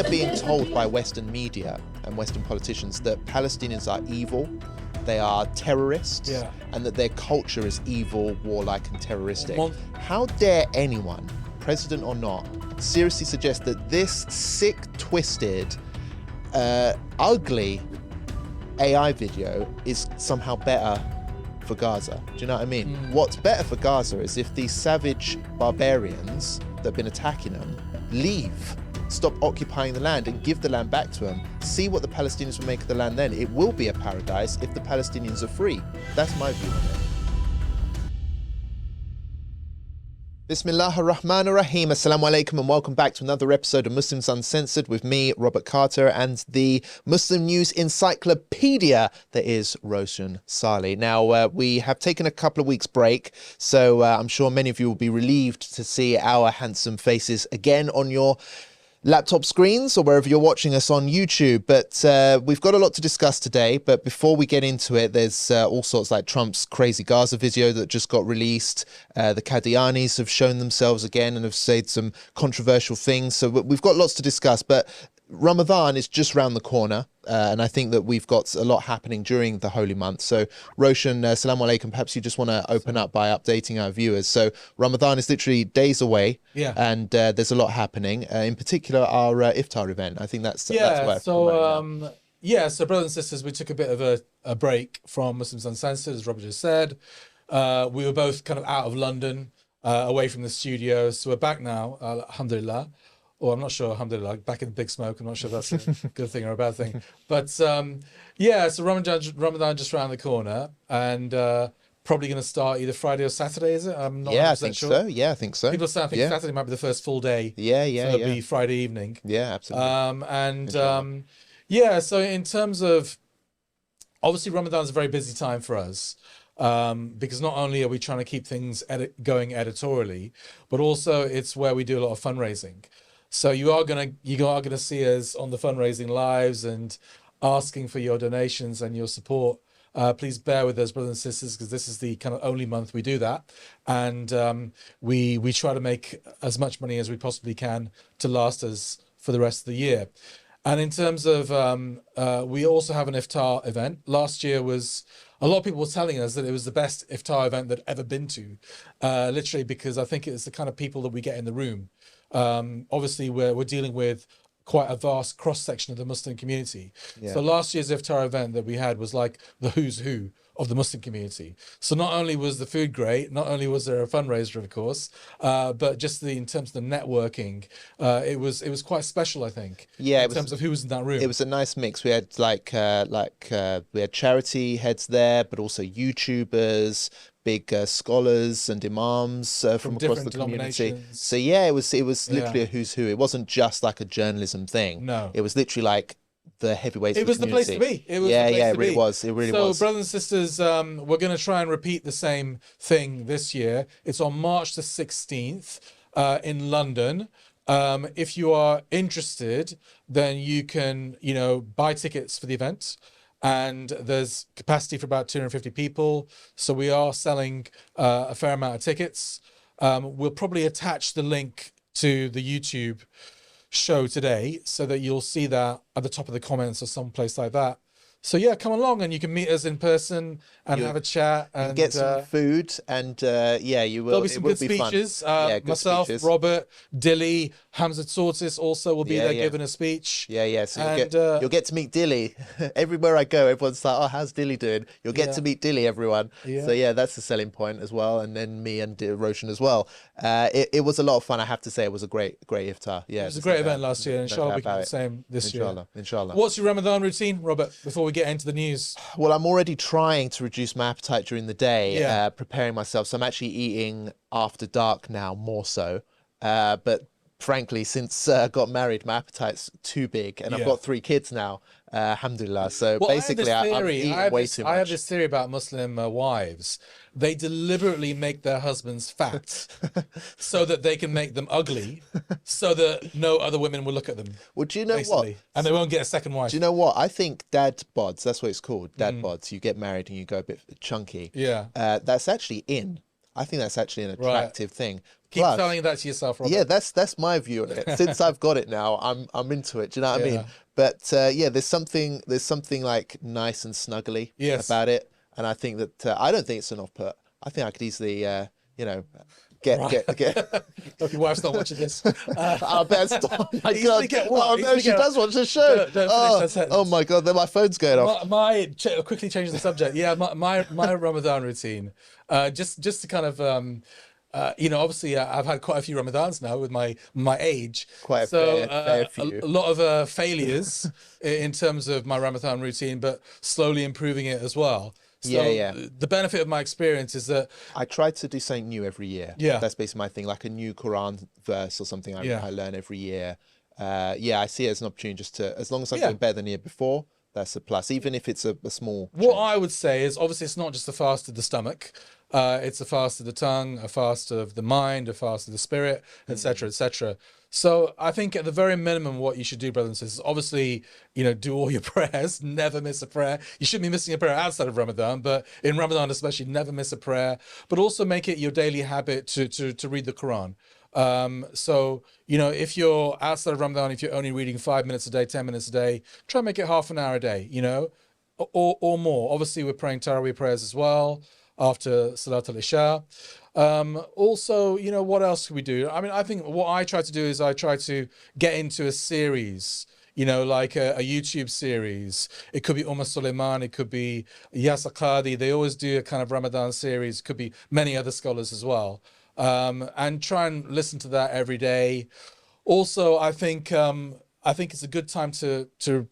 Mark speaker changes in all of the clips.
Speaker 1: are being told by Western media and Western politicians that Palestinians are evil, they are terrorists, and that their culture is evil, warlike and terroristic. How dare anyone, president or not, seriously suggest that this sick, twisted, ugly AI video is somehow better for Gaza? Do you know what I mean? What's better for Gaza is if these savage barbarians that have been attacking them leave, stop occupying the land and give the land back to them. See what the Palestinians will make of the land then. It will be a paradise if the Palestinians are free. That's my view on it. Bismillah ar-Rahman ar-Rahim. Assalamu alaikum and welcome back to another episode of Muslims Uncensored with me, Robert Carter, and the Muslim news encyclopedia that is Roshan Saleh. Now, we have taken a couple of weeks break, so I'm sure many of you will be relieved to see our handsome faces again on your laptop screens or wherever you're watching us on YouTube. But we've got a lot to discuss today. But before we get into it, there's all sorts like Trump's crazy Gaza video that just got released. The Qadianis have shown themselves again and have said some controversial things. So we've got lots to discuss. But Ramadan is just round the corner, and I think that we've got a lot happening during the holy month. So Roshan, assalamu alaikum, perhaps you just want to open up by updating our viewers. So Ramadan is literally days away, and there's a lot happening, in particular our Iftar event. I think that's where.
Speaker 2: So so brothers and sisters, we took a bit of a break from Muslims Uncensored, as Robert just said. We were both kind of out of London, away from the studio, so we're back now, alhamdulillah. Or I'm not sure, alhamdulillah, back in the big smoke. I'm not sure if that's a good thing or a bad thing. But so Ramadan just around the corner, and probably going to start either Friday or Saturday, is it? I'm not
Speaker 1: I
Speaker 2: 100%
Speaker 1: think
Speaker 2: sure.
Speaker 1: so. Yeah, I think so.
Speaker 2: People say I think Saturday might be the first full day. So it'll be Friday evening.
Speaker 1: Yeah, absolutely.
Speaker 2: So in terms of, obviously Ramadan is a very busy time for us. Because not only are we trying to keep things going editorially, but also it's where we do a lot of fundraising. So you are gonna see us on the fundraising lives and asking for your donations and your support. Please bear with us, brothers and sisters, because this is the kind of only month we do that, and we try to make as much money as we possibly can to last us for the rest of the year. And in terms of, we also have an Iftar event. Last year a lot of people were telling us that it was the best Iftar event they'd ever been to, literally because I think it's the kind of people that we get in the room. Obviously, we're dealing with quite a vast cross-section of the Muslim community. So last year's Iftar event that we had was like the who's who of the Muslim community. So not only was the food great, not only was there a fundraiser, of course, but just in terms of the networking, it was quite special, I think. In terms of who was in that room.
Speaker 1: It was a nice mix. We had we had charity heads there, but also YouTubers, big scholars and imams from across the community. So it was literally a who's who. It wasn't just like a journalism thing.
Speaker 2: No,
Speaker 1: it was literally like the heavyweights.
Speaker 2: It was the place to be. It was
Speaker 1: it really was. It really was.
Speaker 2: So, brothers and sisters, we're going to try and repeat the same thing this year. It's on March the 16th in London. If you are interested, then you can, buy tickets for the event. And there's capacity for about 250 people. So we are selling a fair amount of tickets. We'll probably attach the link to the YouTube show today so that you'll see that at the top of the comments or someplace like that. So come along and you can meet us in person and have a chat and
Speaker 1: get some food and you will.
Speaker 2: There'll be some good speeches. Myself, speeches. Robert, Dilly, Hamza Tortis also will be there giving a speech.
Speaker 1: So you'll get to meet Dilly. Everywhere I go, everyone's like, "Oh, how's Dilly doing?" You'll get to meet Dilly, everyone. So that's the selling point as well. And then me and Roshan as well. It was a lot of fun. I have to say, it was a great Iftar. Yeah,
Speaker 2: it was a great event last year. Inshallah, we can do the same this year.
Speaker 1: Inshallah.
Speaker 2: What's your Ramadan routine, Robert? Before we get into the news.
Speaker 1: Well, I'm already trying to reduce my appetite during the day, preparing myself. So I'm actually eating after dark now, more so. But frankly, since I got married, my appetite's too big, and I've got 3 kids now. Alhamdulillah. So basically, I'm eating way too much.
Speaker 2: I have this theory about Muslim wives. They deliberately make their husbands fat so that they can make them ugly, so that no other women will look at them.
Speaker 1: Well, do you know what?
Speaker 2: And they won't get a second wife.
Speaker 1: Do you know what? I think dad bods, that's what it's called, dad bods. You get married and you go a bit chunky.
Speaker 2: Yeah.
Speaker 1: That's actually in. I think that's actually an attractive thing.
Speaker 2: Keep
Speaker 1: Plus,
Speaker 2: telling that to yourself, Robert.
Speaker 1: yeah, that's my view on it. Since I've got it now, I'm into it. Do you know what I mean? But yeah, there's something like nice and snuggly about it, and I think that I don't think it's an off-put. I think I could easily, you know, get.
Speaker 2: Hope your wife's not watching this.
Speaker 1: I bet. Oh my God!
Speaker 2: Get what?
Speaker 1: Oh no, she does watch the show.
Speaker 2: Don't finish that sentence.
Speaker 1: Oh my God! Then my phone's going off.
Speaker 2: Quickly change the subject. Yeah, my Ramadan routine. Just to kind of. You know, obviously, I've had quite a few Ramadans now with my age.
Speaker 1: Quite a fair few.
Speaker 2: A lot of failures in terms of my Ramadan routine, but slowly improving it as well. So the benefit of my experience is that
Speaker 1: I try to do something new every year.
Speaker 2: Yeah.
Speaker 1: That's basically my thing, like a new Quran verse or something I learn every year. Yeah, I see it as an opportunity just to, as long as I'm doing better than the year before, that's a plus, even if it's a small change.
Speaker 2: What I would say is, obviously, it's not just a fast of the stomach. It's a fast of the tongue, a fast of the mind, a fast of the spirit, etc., etc. So I think at the very minimum, what you should do, brothers and sisters, obviously, you know, do all your prayers, never miss a prayer. You shouldn't be missing a prayer outside of Ramadan, but in Ramadan especially, never miss a prayer. But also make it your daily habit to read the Quran. So, you know, if you're outside of Ramadan, if you're only reading 5 minutes a day, 10 minutes a day, try and make it half an hour a day, you know, or more. Obviously, we're praying Taraweeh prayers as well after Salat al-Isha. Also, you know, what else can we do? I mean, I think what I try to do is I try to get into a series, you know, like a YouTube series. It could be Suleiman, it could be Yasser Qadi. They always do a kind of Ramadan series. It could be many other scholars as well. And try and listen to that every day. Also, I think it's a good time to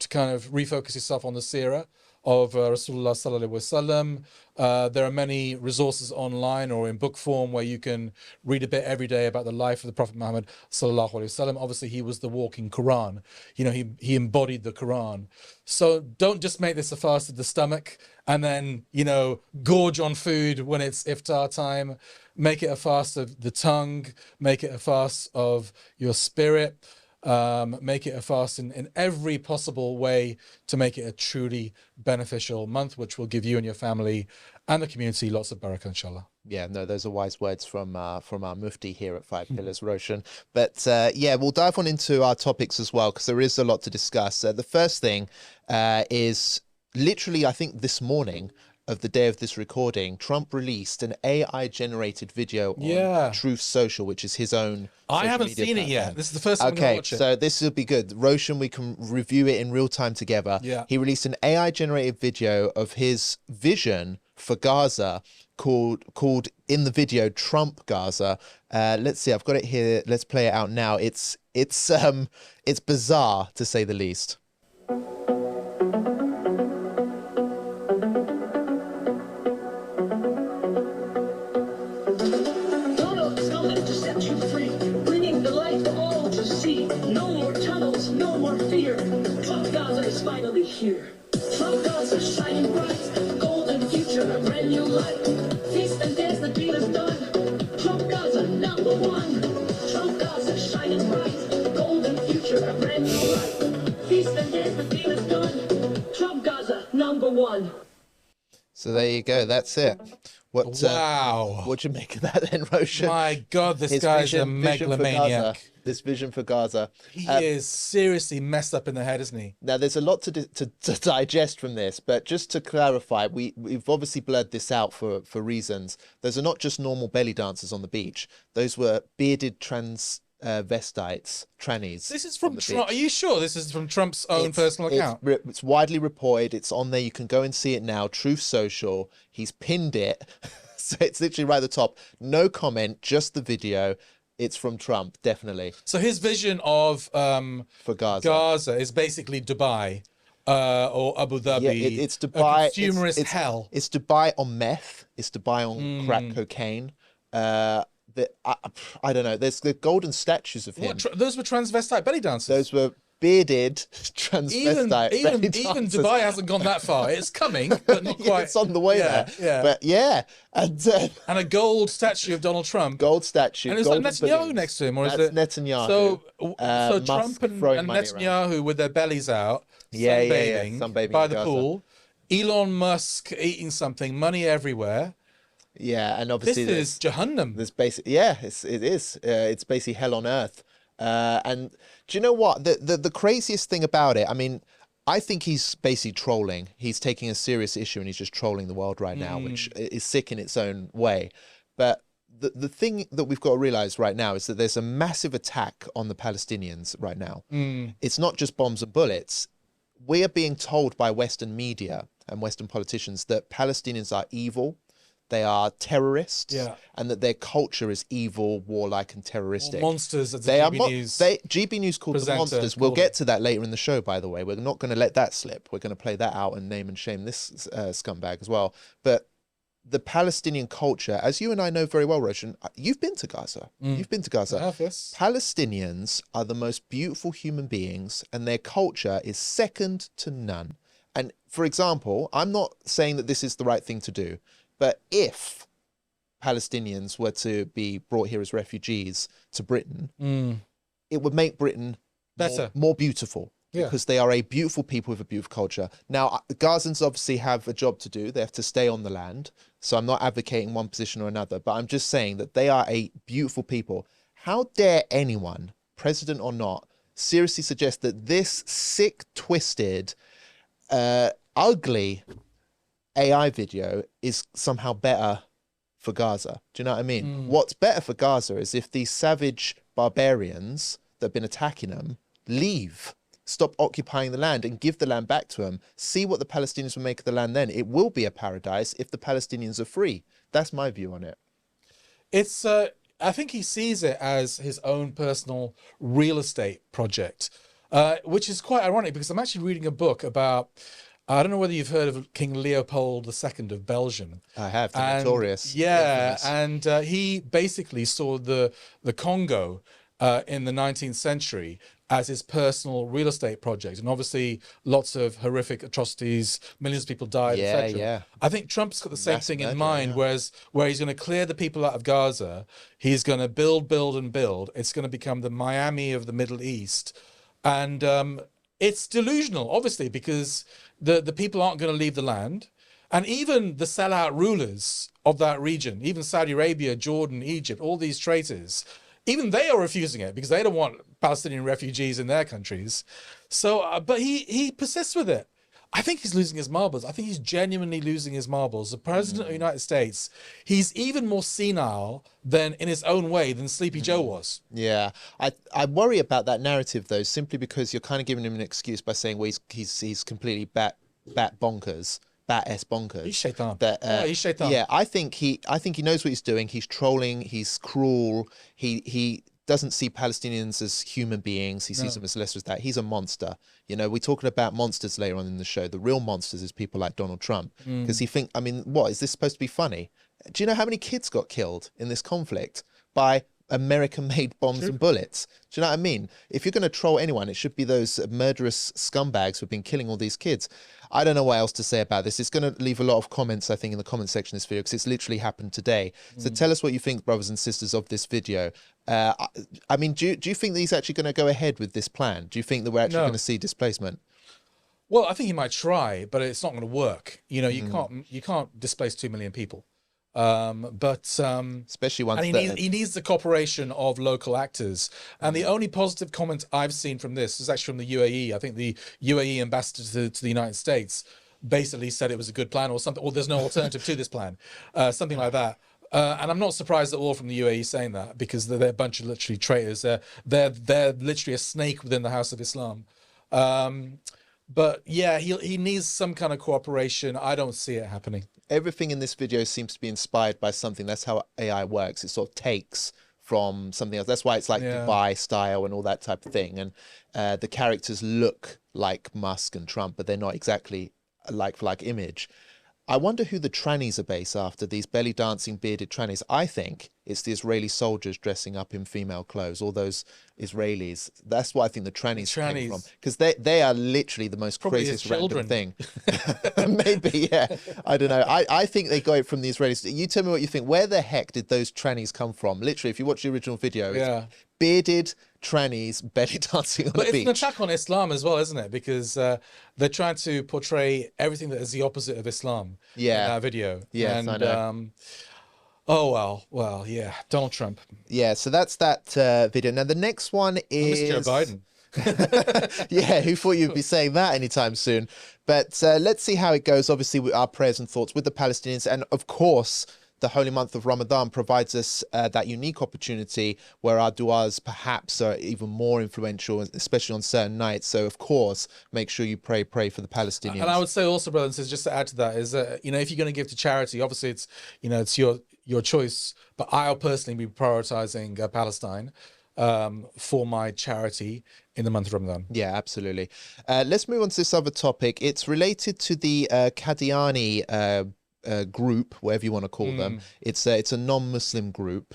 Speaker 2: kind of refocus yourself on the seerah of Rasulullah sallallahu alaihi wasallam. There are many resources online or in book form where you can read a bit every day about the life of the Prophet Muhammad sallallahu alaihi wasallam. Obviously, he was the walking Quran. You know, he embodied the Quran. So don't just make this a fast of the stomach and then, you know, gorge on food when it's iftar time. Make it a fast of the tongue. Make it a fast of your spirit. Make it a fast in every possible way to make it a truly beneficial month, which will give you and your family and the community lots of barakah, inshallah.
Speaker 1: Yeah, no, those are wise words from our mufti here at Five Pillars, Roshan. But yeah, we'll dive on into our topics as well, because there is a lot to discuss. The first thing is literally, I think this morning of the day of this recording, Trump released an AI-generated video on Truth Social, which is his own.
Speaker 2: I haven't seen it yet. This is the first time I'm going to watch it.
Speaker 1: So this will be good. Roshan, we can review it in real time together.
Speaker 2: Yeah.
Speaker 1: He released an AI-generated video of his vision for Gaza called in the video Trump Gaza. Let's see, I've got it here. Let's play it out now. It's bizarre, to say the least.
Speaker 3: Finally here. Trump Gaza shining bright, golden future, a brand new light. Feast and dance, the deal is done. Trump Gaza #1. Trump Gaza shining bright, golden future, a brand new light. Feast and dance, the deal is done. Trump Gaza #1.
Speaker 1: So there you go. That's it.
Speaker 2: Wow.
Speaker 1: What'd you make of that then, Roshan?
Speaker 2: My God, this guy's a megalomaniac.
Speaker 1: This vision for Gaza.
Speaker 2: He is seriously messed up in the head, isn't he?
Speaker 1: Now, there's a lot to digest from this, but just to clarify, we've obviously blurred this out for reasons. Those are not just normal belly dancers on the beach. Those were bearded transvestites, trannies.
Speaker 2: This is from Trump. Are you sure this is from Trump's own personal account?
Speaker 1: It's widely reported. It's on there. You can go and see it now. Truth Social. He's pinned it. So it's literally right at the top. No comment, just the video. It's from Trump, definitely.
Speaker 2: So his vision of
Speaker 1: for Gaza
Speaker 2: is basically Dubai or Abu Dhabi.
Speaker 1: Yeah, it's Dubai.
Speaker 2: A consumerist hell.
Speaker 1: It's Dubai on meth. It's Dubai on crack cocaine. I don't know. There's the golden statues of him.
Speaker 2: Those were transvestite belly dancers.
Speaker 1: Those were bearded transvestite belly dancers.
Speaker 2: Even Dubai hasn't gone that far. It's coming, but not quite.
Speaker 1: It's on the way there.
Speaker 2: Yeah.
Speaker 1: But yeah. And
Speaker 2: a gold statue of Donald Trump.
Speaker 1: Gold statue.
Speaker 2: And is that Netanyahu next to him? Or
Speaker 1: That's
Speaker 2: is it
Speaker 1: Netanyahu.
Speaker 2: So Trump and Netanyahu with their bellies out, sunbathing by the pool. Elon Musk eating something, money everywhere.
Speaker 1: Yeah, and
Speaker 2: This
Speaker 1: obviously
Speaker 2: is Jahannam.
Speaker 1: there's basically, yeah, it is. It's basically hell on earth. And do you know what? The craziest thing about it, I mean, I think he's basically trolling. He's taking a serious issue and he's just trolling the world right now, which is sick in its own way. But the thing that we've got to realize right now is that there's a massive attack on the Palestinians right now. It's not just bombs and bullets. We are being told by Western media and Western politicians that Palestinians are evil, they are terrorists, and that their culture is evil, warlike, and terroristic.
Speaker 2: Monsters, as
Speaker 1: They
Speaker 2: the
Speaker 1: are
Speaker 2: GB News
Speaker 1: GB News called them monsters. We'll get to that later in the show, by the way. We're not going to let that slip. We're going to play that out and name and shame this scumbag as well. But the Palestinian culture, as you and I know very well, Roshan, you've been to Gaza. You've been to Gaza.
Speaker 2: I have, yes.
Speaker 1: Palestinians are the most beautiful human beings, and their culture is second to none. And for example, I'm not saying that this is the right thing to do, but if Palestinians were to be brought here as refugees to Britain, it would make Britain
Speaker 2: better,
Speaker 1: more beautiful. Because they are a beautiful people with a beautiful culture. Now, the Gazans obviously have a job to do. They have to stay on the land. So I'm not advocating one position or another, but I'm just saying that they are a beautiful people. How dare anyone, president or not, seriously suggest that this sick, twisted, ugly AI video is somehow better for Gaza? Do you know what I mean? What's better for Gaza is if these savage barbarians that have been attacking them leave. Stop occupying the land and give the land back to them. See what the Palestinians will make of the land then. It will be a paradise if the Palestinians are free. That's my view on it.
Speaker 2: It's, I think he sees it as his own personal real estate project, which is quite ironic because I'm actually reading a book about, I don't know whether you've heard of King Leopold II of Belgium.
Speaker 1: I have, the notorious.
Speaker 2: Yeah, and he basically saw the Congo in the 19th century as his personal real estate project. And obviously lots of horrific atrocities, millions of people died, etc. I think Trump's got the same thing in mind, whereas where he's going to clear the people out of Gaza, he's going to build, build, and build. It's going to become the Miami of the Middle East. And it's delusional, obviously, because the people aren't going to leave the land. And even the sellout rulers of that region, even Saudi Arabia, Jordan, Egypt, all these traitors, even they are refusing it because they don't want Palestinian refugees in their countries. So, but he persists with it. I think he's losing his marbles. I think he's genuinely losing his marbles. The president of the United States, he's even more senile than, in his own way, than Sleepy Joe was.
Speaker 1: Yeah, I worry about that narrative though, simply because you're kind of giving him an excuse by saying, well, he's completely bat bonkers. Bat-S bonkers.
Speaker 2: He's shaitan.
Speaker 1: He's shaitan. Yeah, I think he knows what he's doing. He's trolling. He's cruel. He doesn't see Palestinians as human beings. He sees them as less as that. He's a monster. You know, we're talking about monsters later on in the show. The real monsters is people like Donald Trump, because I mean, what is this supposed to be funny? Do you know how many kids got killed in this conflict by American-made bombs and bullets? Do you know what I mean? If you're going to troll anyone, it should be those murderous scumbags who've been killing all these kids. I don't know what else to say about this. It's going to leave a lot of comments, I think, in the comment section of this video, because it's literally happened today. So tell us what you think, brothers and sisters, of this video. I mean, do you think that he's actually going to go ahead with this plan? Do you think that we're actually going to see displacement?
Speaker 2: Well, I think he might try, but it's not going to work. You know, you can't displace 2 million people.
Speaker 1: Especially once
Speaker 2: he needs the cooperation of local actors. And the only positive comment I've seen from this is actually from the UAE. I think the UAE ambassador to the United States basically said it was a good plan or something, or there's no alternative to this plan, something like that. And I'm not surprised at all from the UAE saying that, because they're a bunch of literally traitors. They're literally a snake within the House of Islam. But yeah, he needs some kind of cooperation. I don't see it happening.
Speaker 1: Everything in this video seems to be inspired by something. That's how AI works. It sort of takes from something else. That's why it's like Dubai style and all that type of thing. And the characters look like Musk and Trump, but they're not exactly like for like image. I wonder who the trannies are based after, these belly dancing bearded trannies. I think it's the Israeli soldiers dressing up in female clothes, all those Israelis. That's what I think the trannies came from, because they are literally the most craziest random thing. Maybe, yeah. I don't know. I think they got it from the Israelis. You tell me what you think. Where the heck did those trannies come from? Literally, if you watch the original video, it's bearded trannies belly dancing on the beach.
Speaker 2: But it's an attack on Islam as well, isn't it? Because they're trying to portray everything that is the opposite of Islam in that video.
Speaker 1: Yes,
Speaker 2: and,
Speaker 1: I know.
Speaker 2: Oh well, yeah. Donald Trump.
Speaker 1: Yeah, so that's that video. Now the next one
Speaker 2: I miss
Speaker 1: is
Speaker 2: Joe Biden.
Speaker 1: yeah, who thought you'd be saying that anytime soon? But let's see how it goes. Obviously, with our prayers and thoughts with the Palestinians, and of course, the holy month of Ramadan provides us that unique opportunity where our du'as perhaps are even more influential, especially on certain nights. So, of course, make sure you pray for the Palestinians.
Speaker 2: And I would say also, brothers and sisters, just to add to that, is that, you know, if you're going to give to charity, obviously it's, you know, it's your choice. But I'll personally be prioritizing Palestine for my charity in the month of Ramadan.
Speaker 1: Yeah, absolutely. Let's move on to this other topic. It's related to the Qadiani group, whatever you want to call them. It's a non-Muslim group,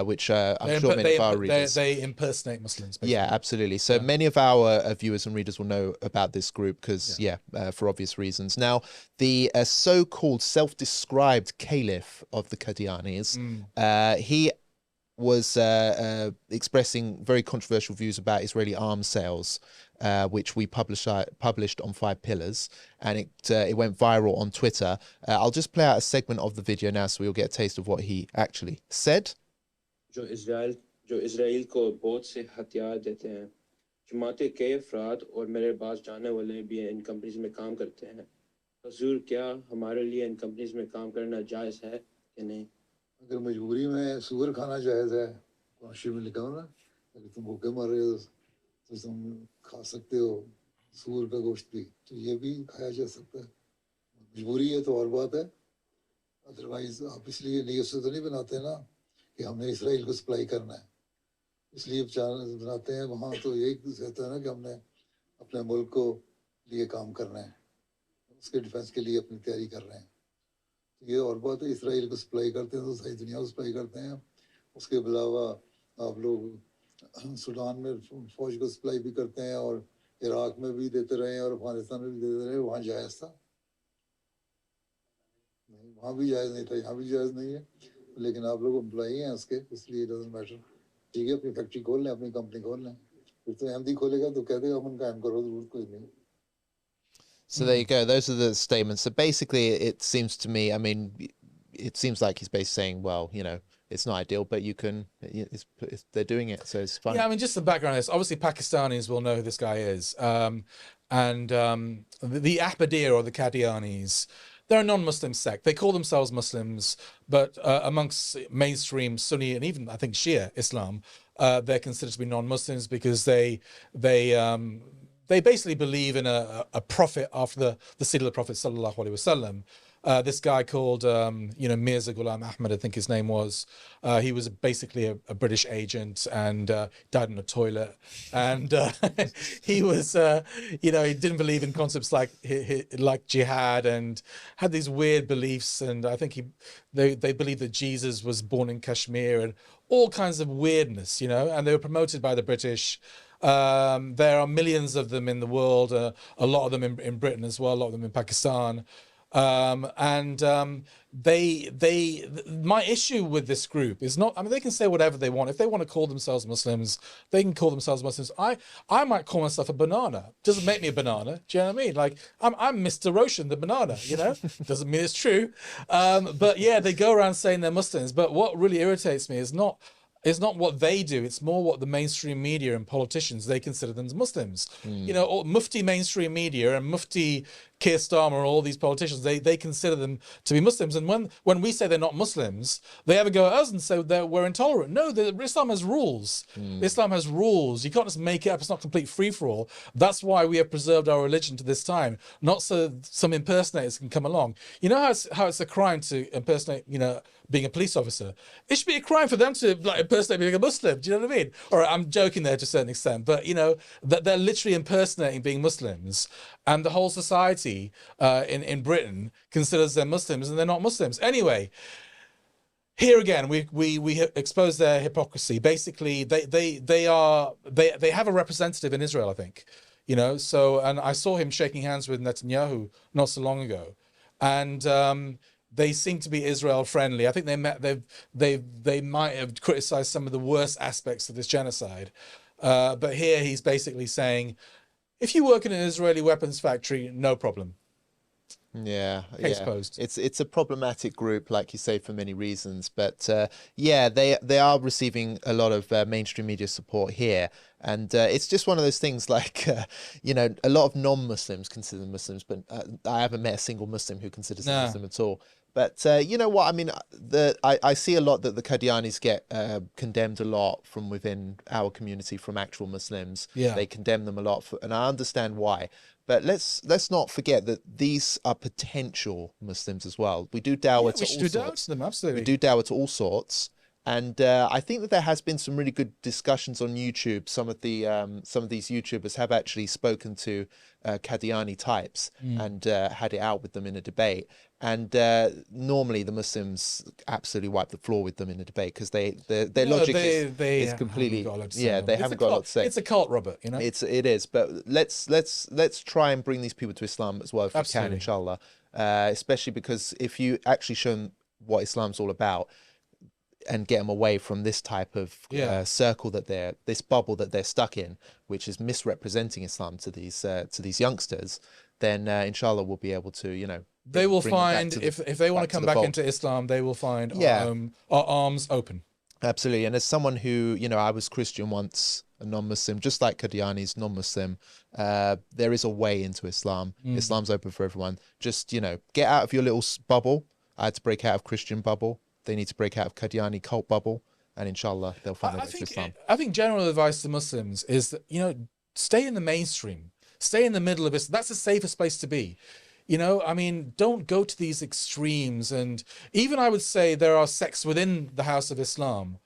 Speaker 1: which I'm sure many of our readers.
Speaker 2: They impersonate Muslims. Basically.
Speaker 1: Yeah, absolutely. So many of our viewers and readers will know about this group because, for obvious reasons. Now, the so-called self-described caliph of the Qadianis, he was expressing very controversial views about Israeli arms sales, which we published on 5 Pillars, and it went viral on Twitter. I'll just play out a segment of the video now so we'll get a taste of what he actually said.
Speaker 4: जो Israel को बहुत से हथियार देते हैं जमाते कई अफराद और मेरे पास जाने वाले भी इन कंपनीज में काम करते हैं हुजूर क्या हमारे लिए इन कंपनीज में काम करना जायज़ है कि नहीं
Speaker 5: अगर मजबूरी में सूअर खाना जायज़ है काशी में लिखा हो ना अगर तुम भूखे मर रहे हो तो तुम खा सकते हो सूअर का गोश्त भी तो ये भी खाया जा सकता है मजबूरी है तो और बात है अदरवाइज आप इसलिए नीयत से तो नहीं बनाते ना कि हमने इसराइल को सप्लाई करना है इसलिए बनाते हैं वहाँ तो यही कहता है ना कि हमने अपने मुल्क को लिए काम करना है उसके डिफेंस के लिए अपनी तैयारी कर रहे हैं ये और बात है इसराइल को सप्लाई करते हैं तो सारी दुनिया को सप्लाई करते हैं उसके अलावा आप लोग सूडान में फौज को सप्लाई भी करते हैं और इराक में भी देते रहे और अफगानिस्तान में भी देते रहे वहाँ जायज़ था नहीं वहाँ भी जायज़ नहीं था यहाँ भी जायज़ नहीं है लेकिन आप लोग एम्प्लॉई हैं उसके इसलिए डजंट मैटर ठीक है अपनी फैक्ट्री खोल लें अपनी कंपनी खोल लें फिर तो अहमदी खोलेगा तो कह देगा अमन कायम करो जरूरत कोई नहीं
Speaker 1: So there you go. Those are the statements. So basically, it seems to me, I mean, it seems like he's basically saying, well, you know, it's not ideal, but you can, they're doing it, so it's fine.
Speaker 2: Yeah, I mean, just the background is obviously Pakistanis will know who this guy is. The Ahmadiyya or the Qadianis, they're a non-Muslim sect. They call themselves Muslims, but amongst mainstream Sunni and even, I think, Shia Islam, they're considered to be non-Muslims because they basically believe in a prophet after the seed of the Prophet sallallahu alaihi wasallam. This guy called, Mirza Ghulam Ahmad, I think his name was. He was basically a British agent and died in a toilet. And he was, he didn't believe in concepts like jihad and had these weird beliefs. And I think they believed that Jesus was born in Kashmir and all kinds of weirdness, and they were promoted by the British. There are millions of them in the world, a lot of them in Britain as well, a lot of them in Pakistan. My issue with this group is not, I mean, they can say whatever they want. If they want to call themselves Muslims, they can call themselves Muslims. I might call myself a banana. Doesn't make me a banana. Do you know what I mean? Like, I'm Mr. Roshan, the banana, Doesn't mean it's true. But yeah, they go around saying they're Muslims. But what really irritates me is not what they do, it's more what the mainstream media and politicians, they consider them as Muslims. All Mufti mainstream media and Mufti Keir Starmer, all these politicians, they consider them to be Muslims. And when we say they're not Muslims, they ever go at us and say that we're intolerant. No, Islam has rules. Islam has rules. You can't just make it up. It's not complete free-for-all. That's why we have preserved our religion to this time, not so some impersonators can come along. You know how it's a crime to impersonate, being a police officer? It should be a crime for them to impersonate being a Muslim. Do you know what I mean? Or I'm joking there to a certain extent, but that they're literally impersonating being Muslims, and the whole society in Britain considers them Muslims, and they're not Muslims. Anyway, here again we expose their hypocrisy. Basically, they have a representative in Israel, I think. So, and I saw him shaking hands with Netanyahu not so long ago, and they seem to be Israel friendly. I think they might have criticized some of the worst aspects of this genocide, but here he's basically saying, if you work in an Israeli weapons factory, no problem.
Speaker 1: Yeah,
Speaker 2: Case
Speaker 1: yeah.
Speaker 2: closed.
Speaker 1: It's a problematic group, like you say, for many reasons. But yeah, they are receiving a lot of mainstream media support here, and it's just one of those things. Like you know, a lot of non-Muslims consider them Muslims, but I haven't met a single Muslim who considers them
Speaker 2: Nah.
Speaker 1: Muslim at all. But you know what? I mean, I see a lot that the Qadianis get condemned a lot from within our community from actual Muslims.
Speaker 2: Yeah.
Speaker 1: They condemn them a lot, and I understand why. But let's not forget that these are potential Muslims as well. We do dawah
Speaker 2: Yeah,
Speaker 1: to
Speaker 2: we
Speaker 1: all
Speaker 2: should do dawah
Speaker 1: sorts.
Speaker 2: to them, absolutely.
Speaker 1: We do dawah to all sorts, and I think that there has been some really good discussions on YouTube. Some of these YouTubers have actually spoken to Qadiani types and had it out with them in a debate. And normally the Muslims absolutely wipe the floor with them in a debate because their logic is completely they haven't got a lot to say.
Speaker 2: It's a cult, Robert. You know,
Speaker 1: It is, but let's try and bring these people to Islam as well if we can, inshallah. Especially because if you actually show them what Islam's all about and get them away from this type of circle that this bubble that they're stuck in, which is misrepresenting Islam to these youngsters, then inshallah we'll be able to, you know,
Speaker 2: they will
Speaker 1: bring them back
Speaker 2: find
Speaker 1: to the-
Speaker 2: if they want
Speaker 1: back
Speaker 2: to come
Speaker 1: the
Speaker 2: back
Speaker 1: fold.
Speaker 2: into Islam, they will find
Speaker 1: Yeah.
Speaker 2: our arms open.
Speaker 1: Absolutely. And as someone who, you know, I was Christian once, a non-Muslim, just like Qadiani's non-Muslim, there is a way into Islam. Islam's open for everyone. Just, you know, get out of your little bubble. I had to break out of Christian bubble. They need to break out of Qadiani cult bubble. And inshallah, they'll find their way to Islam.
Speaker 2: I think general advice to Muslims is that, you know, stay in the mainstream, stay in the middle of it. That's the safest place to be. You know, I mean, don't go to these extremes. And even I would say there are sects within the House of Islam,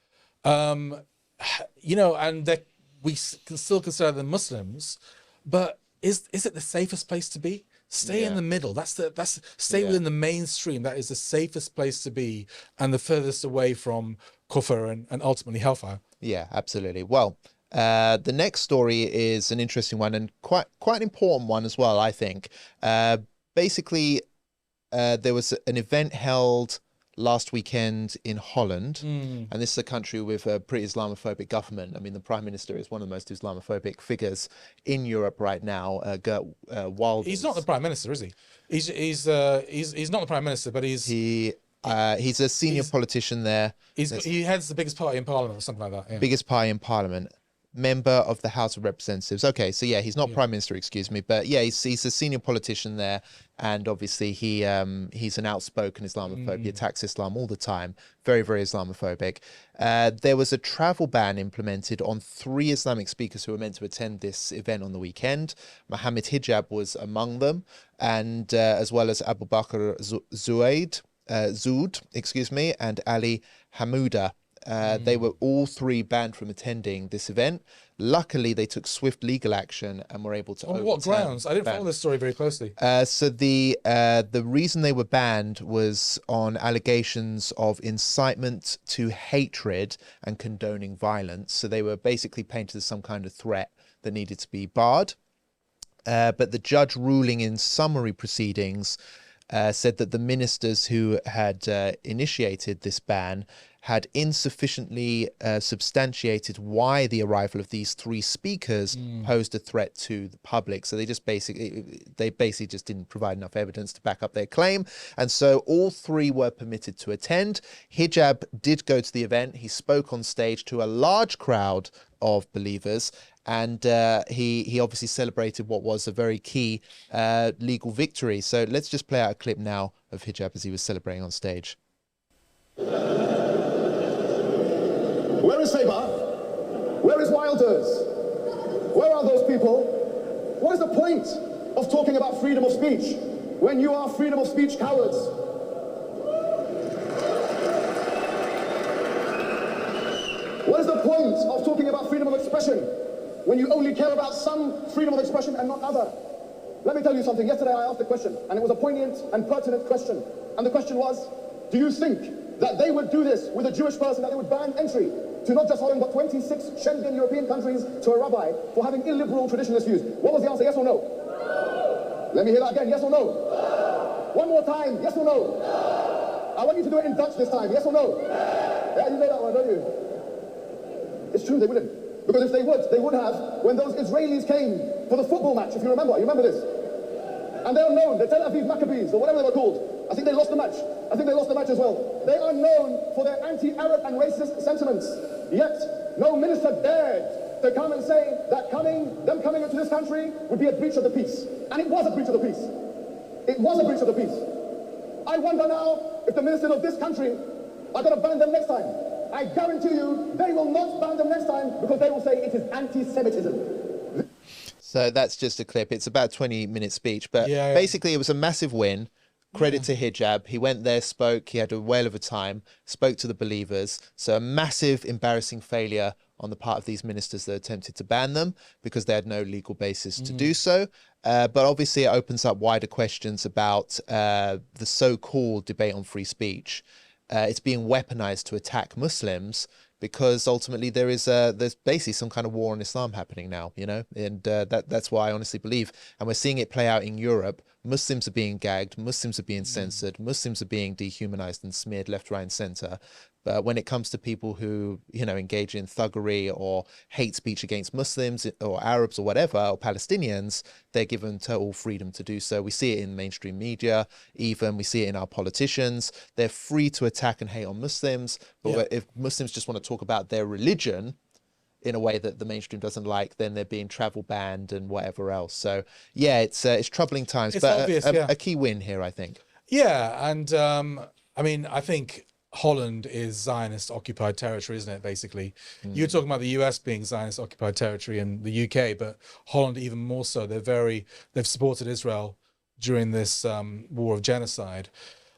Speaker 2: you know, and that we can still consider them Muslims, but is it the safest place to be? Stay in the middle. Stay within the mainstream. That is the safest place to be and the furthest away from kufr and ultimately hellfire.
Speaker 1: Yeah, absolutely. Well, the next story is an interesting one and quite an important one as well, I think. Basically, there was an event held last weekend in Holland, and this is a country with a pretty Islamophobic government. I mean, the Prime Minister is one of the most Islamophobic figures in Europe right now, Gert Wilders.
Speaker 2: He's not the Prime Minister, is he? He's not the Prime Minister, but he's
Speaker 1: a senior politician there.
Speaker 2: He heads the biggest party in Parliament or something like that. Yeah.
Speaker 1: Biggest party in Parliament. Member of the House of Representatives. Okay, so yeah, he's not Prime Minister, excuse me, but yeah, he's a senior politician there, and obviously he's an outspoken Islamophobe. He attacks Islam all the time. Very, very Islamophobic. There was a travel ban implemented on 3 Islamic speakers who were meant to attend this event on the weekend. Mohammed Hijab was among them, and as well as Abu Bakr Zoud, excuse me, and Ali Hamouda. They were all 3 banned from attending this event. Luckily, they took swift legal action and were able to.
Speaker 2: On what grounds? I didn't follow this story very closely.
Speaker 1: So the reason they were banned was on allegations of incitement to hatred and condoning violence. So they were basically painted as some kind of threat that needed to be barred. But the judge ruling in summary proceedings said that the ministers who had initiated this ban had insufficiently substantiated why the arrival of these 3 speakers posed a threat to the public. So they basically just didn't provide enough evidence to back up their claim. And so all 3 were permitted to attend. Hijab did go to the event. He spoke on stage to a large crowd of believers, and he obviously celebrated what was a very key legal victory. So let's just play out a clip now of Hijab as he was celebrating on stage.
Speaker 6: Where is Saber? Where is Wilders? Where are those people? What is the point of talking about freedom of speech when you are freedom of speech cowards? What is the point of talking about freedom of expression when you only care about some freedom of expression and not other? Let me tell you something. Yesterday I asked a question, and it was a poignant and pertinent question. And the question was, do you think that they would do this with a Jewish person, that they would ban entry to not just Holland, but 26 Schengen European countries to a rabbi for having illiberal traditionalist views? What was the answer, yes or no? No. Let me hear that again, yes or no? No. One more time, yes or no? No. I want you to do it in Dutch this time, yes or no? No. Yeah, you know that one, don't you? It's true, they wouldn't. Because if they would have when those Israelis came for the football match, if you remember this. And they are known, the Tel Aviv Maccabees, or whatever they were called. I think they lost the match. I think they lost the match as well. They are known for their anti-Arab and racist sentiments. Yet, no minister dared to come and say that them coming into this country would be a breach of the peace. And it was a breach of the peace. It was a breach of the peace. I wonder now if the ministers of this country are going to ban them next time. I guarantee you they will not ban them next time because they will say it is anti-Semitism.
Speaker 1: So that's just a clip. It's about a 20-minute speech, but basically it was a massive win. Credit to Hijab. He went there, spoke. He had a whale of a time, spoke to the believers. So a massive, embarrassing failure on the part of these ministers that attempted to ban them because they had no legal basis to do so. But obviously it opens up wider questions about the so-called debate on free speech. It's being weaponized to attack Muslims because ultimately there's basically some kind of war on Islam happening now, you know, and that's what I honestly believe. And we're seeing it play out in Europe. Muslims are being gagged, Muslims are being censored, Muslims are being dehumanized and smeared left, right, and center. But when it comes to people who, you know, engage in thuggery or hate speech against Muslims or Arabs or whatever, or Palestinians, they're given total freedom to do so. We see it in mainstream media, even we see it in our politicians. They're free to attack and hate on Muslims. But if Muslims just want to talk about their religion in a way that the mainstream doesn't like, then they're being travel banned and whatever else. So yeah, it's troubling times, but obvious, a key win here, I think.
Speaker 2: Yeah, and I mean, I think Holland is Zionist occupied territory, isn't it? Basically, you're talking about the US being Zionist occupied territory and the UK, but Holland even more so. They've supported Israel during this war of genocide.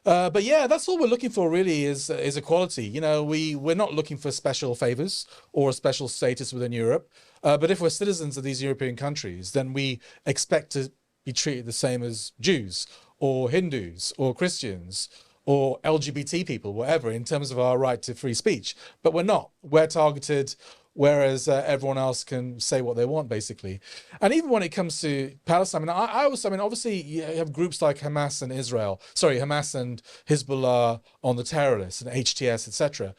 Speaker 2: But yeah, that's all we're looking for really is equality. You know, we're not looking for special favors or a special status within Europe. But if we're citizens of these European countries, then we expect to be treated the same as Jews or Hindus or Christians or LGBT people, whatever, in terms of our right to free speech. But we're not. We're targeted, whereas everyone else can say what they want, basically. And even when it comes to Palestine, I mean, obviously you have groups like Hamas and Hezbollah on the terror list and HTS, etc.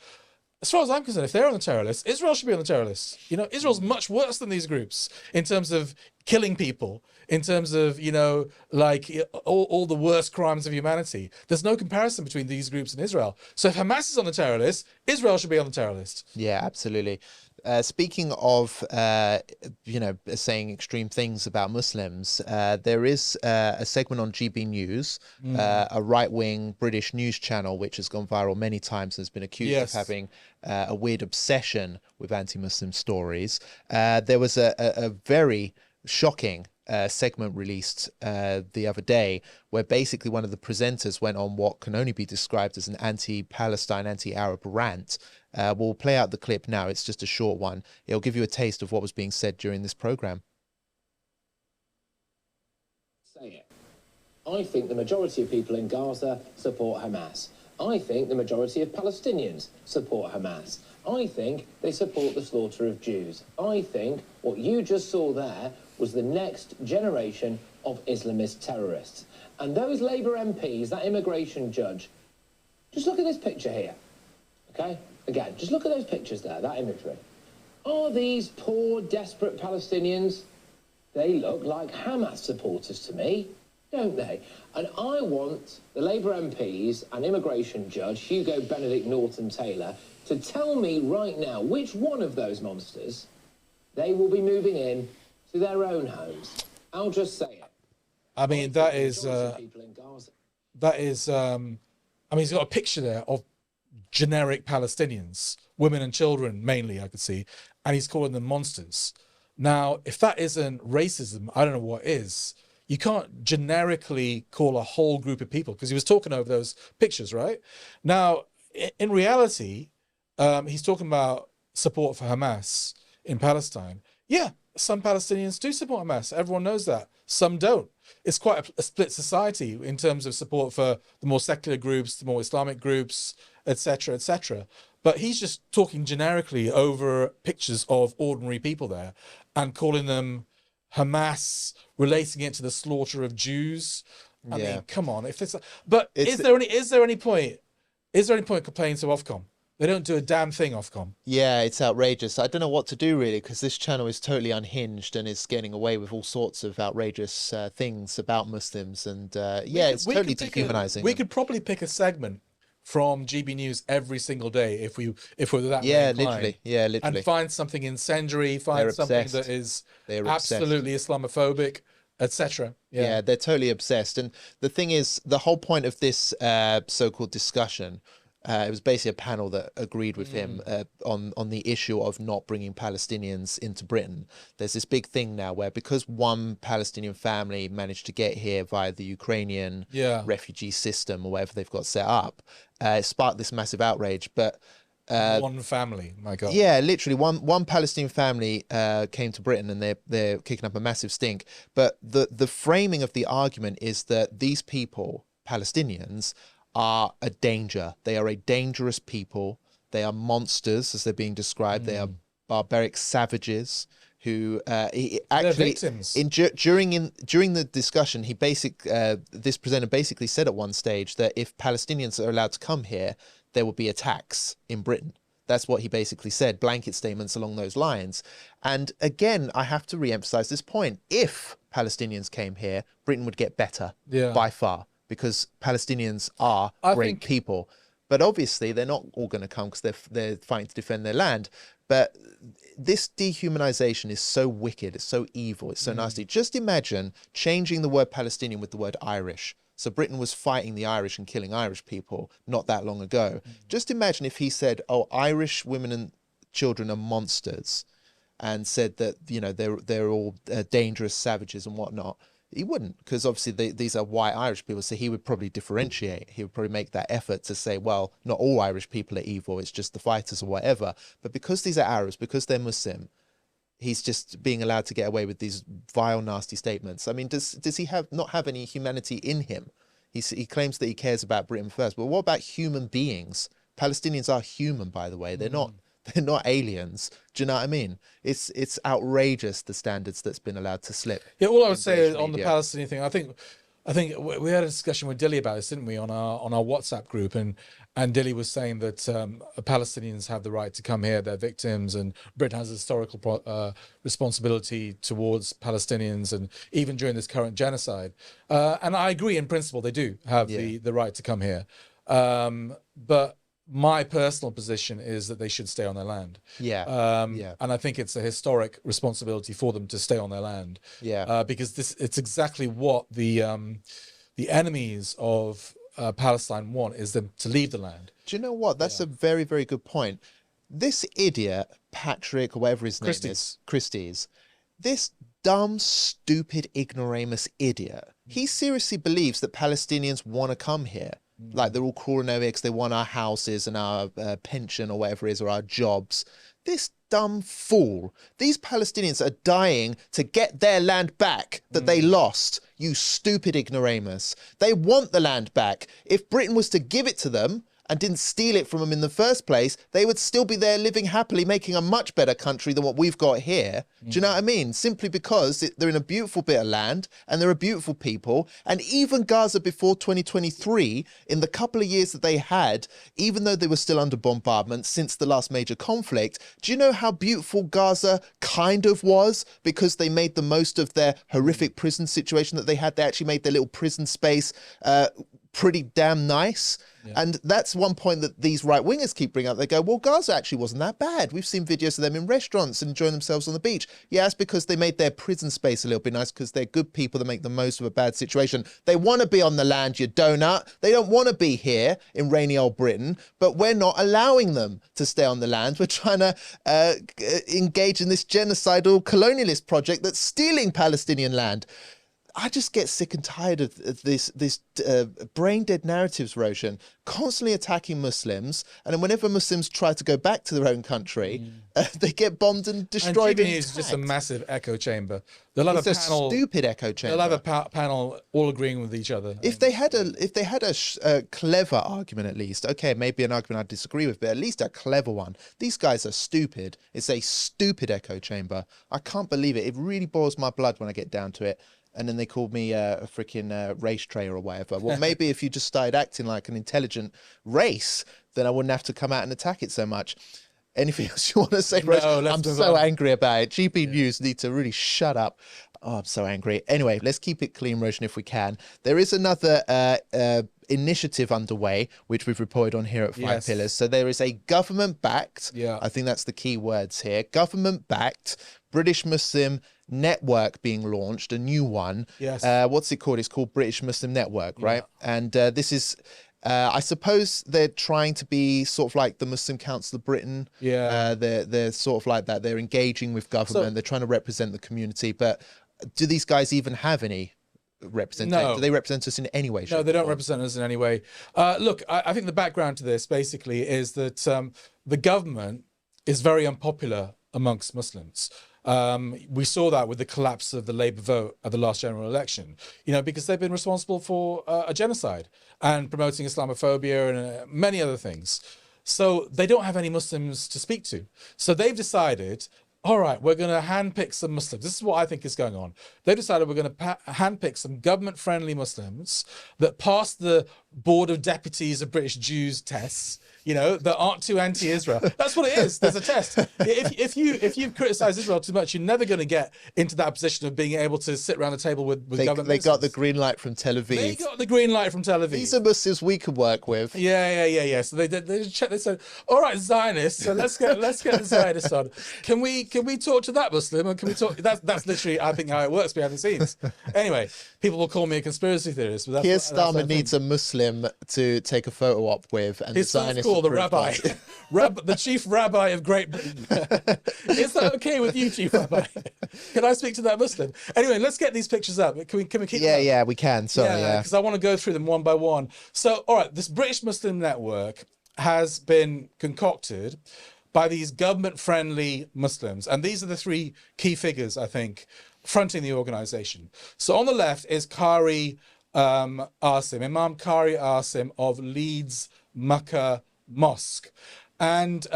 Speaker 2: As far as I'm concerned, if they're on the terror list, Israel should be on the terror list. You know, Israel's much worse than these groups in terms of killing people, in terms of, you know, like all the worst crimes of humanity. There's no comparison between these groups and Israel. So if Hamas is on the terror list, Israel should be on the terror list.
Speaker 1: Yeah, absolutely. Speaking of, you know, saying extreme things about Muslims, there is a segment on GB News, a right-wing British news channel, which has gone viral many times and has been accused of having a weird obsession with anti-Muslim stories. There was a very shocking segment released the other day where basically one of the presenters went on what can only be described as an anti-Palestine, anti-Arab rant. We'll play out the clip now. It's just a short one. It'll give you a taste of what was being said during this program.
Speaker 7: Say it. I think the majority of people in Gaza support Hamas. I think the majority of Palestinians support Hamas. I think they support the slaughter of Jews. I think what you just saw there was the next generation of Islamist terrorists. And those Labour MPs, that immigration judge, just look at this picture here, okay? Again, just look at those pictures there, that imagery. Are these poor, desperate Palestinians? They look like Hamas supporters to me, don't they? And I want the Labour MPs and immigration judge, Hugo Benedict Norton-Taylor, to tell me right now which one of those monsters they will be moving in to their own homes. I'll just say it.
Speaker 2: I mean, I mean, he's got a picture there of generic Palestinians, women and children mainly, I could see, and he's calling them monsters. Now, if that isn't racism, I don't know what is. You can't generically call a whole group of people, because he was talking over those pictures, right? Now, in reality, he's talking about support for Hamas in Palestine. Yeah, some Palestinians do support Hamas. Everyone knows that. Some don't. It's quite a split society in terms of support for the more secular groups, the more Islamic groups, etc., etc. But he's just talking generically over pictures of ordinary people there and calling them Hamas, relating it to the slaughter of Jews. I mean, come on. If it's, but is there any point complaining to Ofcom? They don't do a damn thing, Ofcom.
Speaker 1: Yeah, it's outrageous. I don't know what to do really, because this channel is totally unhinged and is getting away with all sorts of outrageous things about Muslims, and it's totally dehumanizing.
Speaker 2: We could probably pick a segment from GB News every single day if we were that
Speaker 1: literally,
Speaker 2: and find something incendiary, find something that is absolutely Islamophobic, etc.
Speaker 1: Yeah, they're totally obsessed. And the thing is, the whole point of this so-called discussion, it was basically a panel that agreed with him on the issue of not bringing Palestinians into Britain. There's this big thing now where, because one Palestinian family managed to get here via the Ukrainian refugee system or whatever they've got set up, it sparked this massive outrage. But
Speaker 2: one family, my God.
Speaker 1: Yeah, literally one Palestinian family came to Britain, and they're kicking up a massive stink. But the framing of the argument is that these people, Palestinians, are a danger. They are a dangerous people. They are monsters, as they're being described. They are barbaric savages who actually during the discussion, this presenter basically said at one stage that if Palestinians are allowed to come here, there will be attacks in Britain. That's what he basically said, blanket statements along those lines. And again, I have to re-emphasize this point. If Palestinians came here, Britain would get better by far, because Palestinians are great people. But obviously, they're not all going to come because they're fighting to defend their land. But this dehumanization is so wicked, it's so evil, it's so nasty. Just imagine changing the word Palestinian with the word Irish. So Britain was fighting the Irish and killing Irish people not that long ago. Just imagine if he said, oh, Irish women and children are monsters, and said that, you know, they're all dangerous savages and whatnot. He wouldn't, because obviously these are white Irish people, so he would probably differentiate. He would probably make that effort to say, well, not all Irish people are evil, it's just the fighters or whatever. But because these are Arabs, because they're Muslim, he's just being allowed to get away with these vile, nasty statements. I mean, does he not have any humanity in him? He claims that he cares about Britain first, but what about human beings? Palestinians are human, by the way. They're not aliens. Do you know what I mean? It's outrageous, the standards that's been allowed to slip.
Speaker 2: Yeah, all I would say on the Palestinian thing, I think we had a discussion with Dilly about this, didn't we, on our WhatsApp group, and Dilly was saying that Palestinians have the right to come here, they're victims, and Britain has a historical responsibility towards Palestinians, and even during this current genocide. And I agree in principle, they do have the right to come here. But my personal position is that they should stay on their land. And I think it's a historic responsibility for them to stay on their land. Because it's exactly what the enemies of Palestine want, is them to leave the land.
Speaker 1: Do you know what? That's a very, very good point. This idiot, Patrick, or whatever his name is, Christie's, this dumb, stupid, ignoramus idiot, he seriously believes that Palestinians want to come here. Like, they're all crawling over here because they want our houses and our pension or whatever it is, or our jobs. This dumb fool. These Palestinians are dying to get their land back that they lost. You stupid ignoramus. They want the land back. If Britain was to give it to them and didn't steal it from them in the first place, they would still be there living happily, making a much better country than what we've got here. Do you know what I mean? Simply because they're in a beautiful bit of land and they're a beautiful people. And even Gaza before 2023, in the couple of years that they had, even though they were still under bombardment since the last major conflict, do you know how beautiful Gaza kind of was? Because they made the most of their horrific prison situation that they had. They actually made their little prison space pretty damn nice. And that's one point that these right-wingers keep bringing up. They go, well, Gaza actually wasn't that bad. We've seen videos of them in restaurants and enjoying themselves on the beach. Yeah, it's because they made their prison space a little bit nice, because they're good people that make the most of a bad situation. They want to be on the land, you donut. They don't want to be here in rainy old Britain, but we're not allowing them to stay on the land. We're trying to engage in this genocidal colonialist project that's stealing Palestinian land. I just get sick and tired of this brain-dead narratives, Roshan, constantly attacking Muslims, and then whenever Muslims try to go back to their own country, they get bombed and destroyed.
Speaker 2: And GB is just a massive echo chamber. They'll have a panel,
Speaker 1: stupid echo chamber.
Speaker 2: They'll have a panel all agreeing with each other.
Speaker 1: If they had a clever argument, at least, okay, maybe an argument I disagree with, but at least a clever one. These guys are stupid. It's a stupid echo chamber. I can't believe it. It really boils my blood when I get down to it. and then they called me a freaking race traitor or whatever. Well, maybe if you just started acting like an intelligent race, then I wouldn't have to come out and attack it so much. Anything else you want to say, Rose?
Speaker 2: No, let's
Speaker 1: I'm
Speaker 2: move
Speaker 1: so
Speaker 2: on.
Speaker 1: angry about it. GB News need to really shut up. Oh, I'm so angry. Anyway, let's keep it clean, Roshan, if we can. There is another initiative underway, which we've reported on here at Five
Speaker 2: Yes.
Speaker 1: Pillars. So there is a government-backed,
Speaker 2: Yeah.
Speaker 1: I think that's the key words here, government-backed British Muslim network being launched, a new one.
Speaker 2: Yes.
Speaker 1: What's it called? It's called British Muslim Network, right? And this is... I suppose they're trying to be sort of like the Muslim Council of Britain.
Speaker 2: Yeah.
Speaker 1: They're sort of like that. They're engaging with government.
Speaker 2: So-
Speaker 1: They're trying to represent the community. But do these guys even have any representation?
Speaker 2: No.
Speaker 1: Do they represent us in any way?
Speaker 2: No,
Speaker 1: shape,
Speaker 2: they
Speaker 1: or
Speaker 2: don't
Speaker 1: form?
Speaker 2: represent us in any way. Look, I think the background to this basically is that the government is very unpopular amongst Muslims. We saw that with the collapse of the Labour vote at the last general election, because they've been responsible for a genocide and promoting Islamophobia and many other things. So they don't have any Muslims to speak to. So they've decided, all right, we're going to handpick some Muslims. This is what I think is going on. They decided we're going to handpick some government-friendly Muslims that pass the Board of Deputies of British Jews tests, that aren't too anti-Israel. That's what it is. There's a test. If you criticize Israel too much, you're never going to get into that position of being able to sit around the table with government
Speaker 1: They got the
Speaker 2: ministers.
Speaker 1: green light from Tel Aviv.
Speaker 2: They got the green light from Tel Aviv.
Speaker 1: These are Muslims we could work with.
Speaker 2: Yeah. So they checked. They said, "All right, Zionists. So let's get the Zionists on. Can we talk to that Muslim? And can we talk?" That's literally, I think, how it works behind the scenes. Anyway, people will call me a conspiracy theorist, but
Speaker 1: Keir
Speaker 2: that's what I
Speaker 1: Starmer
Speaker 2: think.
Speaker 1: needs a Muslim to take a photo op with, and
Speaker 2: His
Speaker 1: the
Speaker 2: son's
Speaker 1: Zionists
Speaker 2: called the
Speaker 1: approve
Speaker 2: rabbi,
Speaker 1: that.
Speaker 2: the chief rabbi of Great Britain. Is that okay with you, chief rabbi? Can I speak to that Muslim? Anyway, let's get these pictures up. Can we keep them up?
Speaker 1: Yeah, we can. Sorry, yeah.
Speaker 2: Because I want to go through them one by one. So, all right, this British Muslim network has been concocted by these government-friendly Muslims, and these are the three key figures, I think, fronting the organization. So on the left is Qari Asim, Imam Qari Asim of Leeds Makkah Mosque. And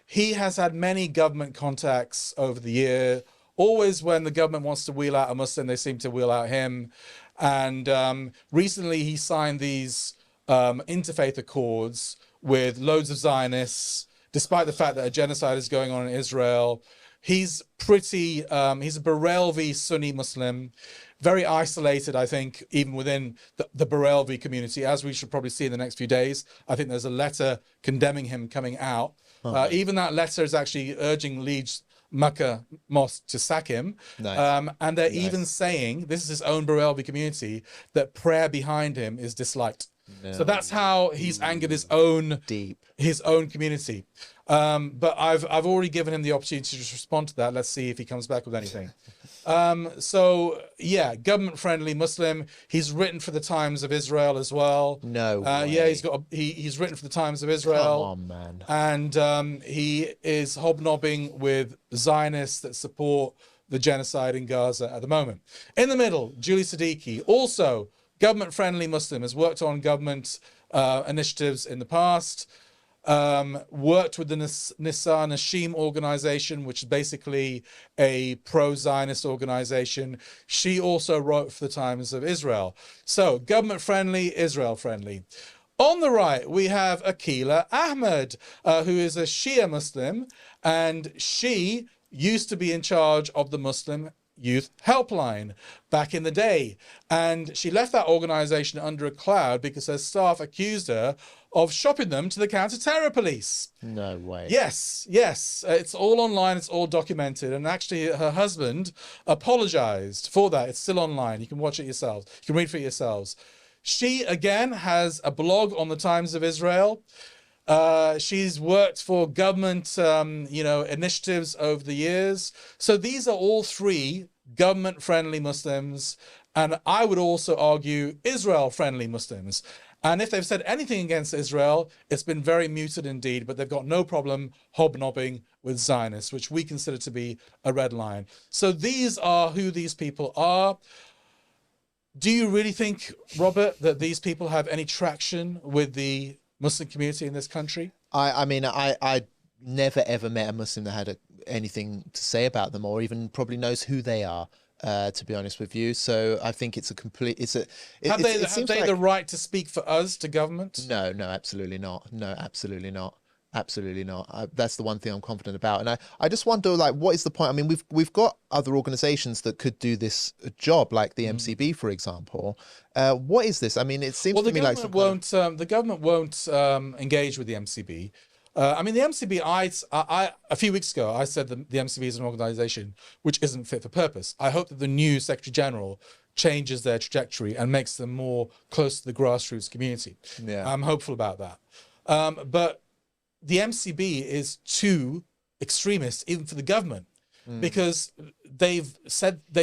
Speaker 2: he has had many government contacts over the year. Always when the government wants to wheel out a Muslim, they seem to wheel out him. And recently he signed these interfaith accords with loads of Zionists, despite the fact that a genocide is going on in Israel. He's he's a Barelvi Sunni Muslim, very isolated, I think, even within the Barelvi community, as we should probably see in the next few days. I think there's a letter condemning him coming out. Even that letter is actually urging Leeds Makkah Mosque to sack him.
Speaker 1: Nice.
Speaker 2: And they're even saying, this is his own Barelvi community, that prayer behind him is disliked. So that's how he's angered his own community. But I've already given him the opportunity to respond to that. Let's see if he comes back with anything. So yeah, government-friendly Muslim. He's written for the Times of Israel as well.
Speaker 1: No way.
Speaker 2: Yeah, he's written for the Times of Israel.
Speaker 1: Come on, man.
Speaker 2: And he is hobnobbing with Zionists that support the genocide in Gaza at the moment. In the middle, Julie Siddiqui, also government-friendly Muslim, has worked on government initiatives in the past. Worked with the Nisa Nashim organization, which is basically a pro-Zionist organization. She also wrote for the Times of Israel. So government-friendly, Israel-friendly. On the right, we have Akila Ahmed, who is a Shia Muslim, and she used to be in charge of the Muslim Youth Helpline back in the day. And she left that organization under a cloud because her staff accused her of shopping them to the counter-terror police.
Speaker 1: No way.
Speaker 2: Yes. It's all online. It's all documented. And actually, her husband apologized for that. It's still online. You can watch it yourselves. You can read for it yourselves. She, again, has a blog on the Times of Israel. She's worked for government, initiatives over the years. So these are all three government-friendly Muslims. And I would also argue Israel-friendly Muslims. And if they've said anything against Israel, it's been very muted indeed, but they've got no problem hobnobbing with Zionists, which we consider to be a red line. So these are who these people are. Do you really think, Robert, that these people have any traction with the Muslim community in this country?
Speaker 1: I mean, I never ever met a Muslim that had anything to say about them or even probably knows who they are. to be honest with you. So I think it's a complete.
Speaker 2: Have they
Speaker 1: like,
Speaker 2: the right to speak for us to government?
Speaker 1: No, absolutely not. No, absolutely not. Absolutely not. That's the one thing I'm confident about. And I just wonder, like, what is the point? I mean, we've got other organizations that could do this job, like the MCB, for example. What is this? I mean, it seems to me like
Speaker 2: the government won't engage with the MCB. I mean, the MCB, I a few weeks ago, I said that the MCB is an organization which isn't fit for purpose. I hope that the new Secretary General changes their trajectory and makes them more close to the grassroots community.
Speaker 1: Yeah.
Speaker 2: I'm hopeful about that. But the MCB is too extremist, even for the government, because they've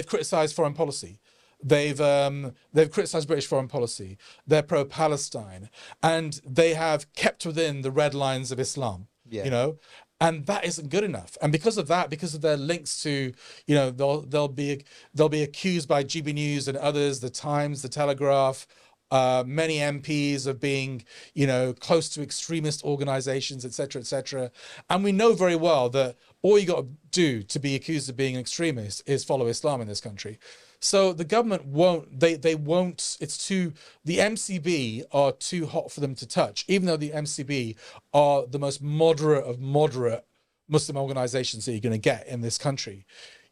Speaker 2: criticised foreign policy. They've criticised British foreign policy. They're pro-Palestine, and they have kept within the red lines of Islam.
Speaker 1: Yeah.
Speaker 2: You know, and that isn't good enough. And because of that, because of their links to, you know, they'll be accused by GB News and others, the Times, the Telegraph. Many MPs of being, you know, close to extremist organizations, etc., etc. And we know very well that all you got to do to be accused of being an extremist is follow Islam in this country. So the government won't, they won't, the MCB are too hot for them to touch, even though the MCB are the most moderate of moderate Muslim organizations that you're going to get in this country.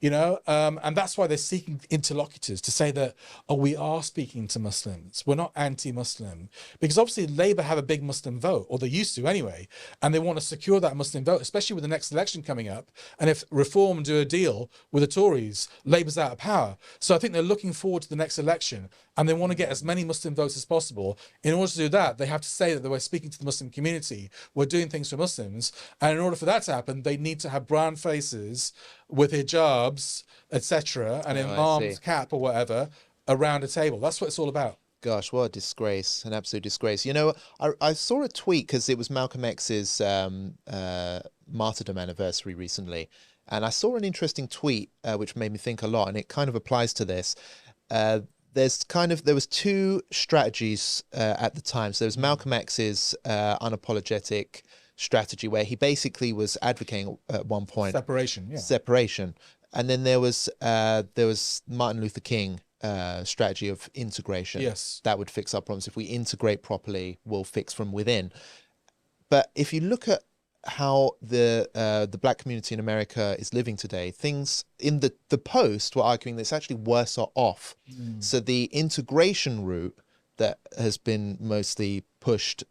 Speaker 2: You know, and that's why they're seeking interlocutors to say that, oh, we are speaking to Muslims. We're not anti-Muslim. Because obviously Labour have a big Muslim vote, or they used to anyway, and they want to secure that Muslim vote, especially with the next election coming up. And if Reform do a deal with the Tories, Labour's out of power. So I think they're looking forward to the next election, and they want to get as many Muslim votes as possible. In order to do that, they have to say that we're speaking to the Muslim community, we're doing things for Muslims. And in order for that to happen, they need to have brown faces with hijabs, etc., and imam's cap or whatever around a table. That's what it's all about.
Speaker 1: Gosh, what a disgrace, an absolute disgrace. You know, I saw a tweet because it was Malcolm X's martyrdom anniversary recently, and I saw an interesting tweet which made me think a lot, and it kind of applies to this. There was two strategies at the time. So there was Malcolm X's unapologetic strategy, where he basically was advocating at one point separation, and then there was Martin Luther King strategy of integration.
Speaker 2: Yes,
Speaker 1: that would fix our problems. If we integrate properly, we'll fix from within. But if you look at how the black community in America is living today, things in the Post were arguing that it's actually worse off. So the integration route that has been mostly pushed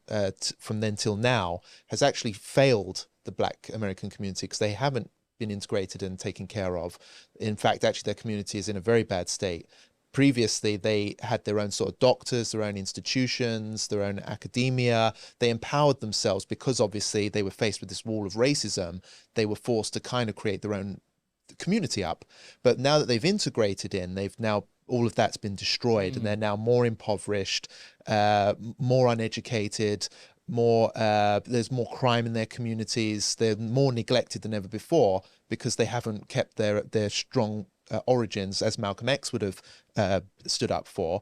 Speaker 1: from then till now has actually failed the black American community, because they haven't been integrated and taken care of. In fact, actually their community is in a very bad state. Previously, they had their own sort of doctors, their own institutions, their own academia. They empowered themselves because obviously they were faced with this wall of racism. They were forced to kind of create their own community up. But now that they've integrated in, all of that's been destroyed, and they're now more impoverished, more uneducated, there's more crime in their communities. They're more neglected than ever before because they haven't kept their strong origins, as Malcolm X would have stood up for.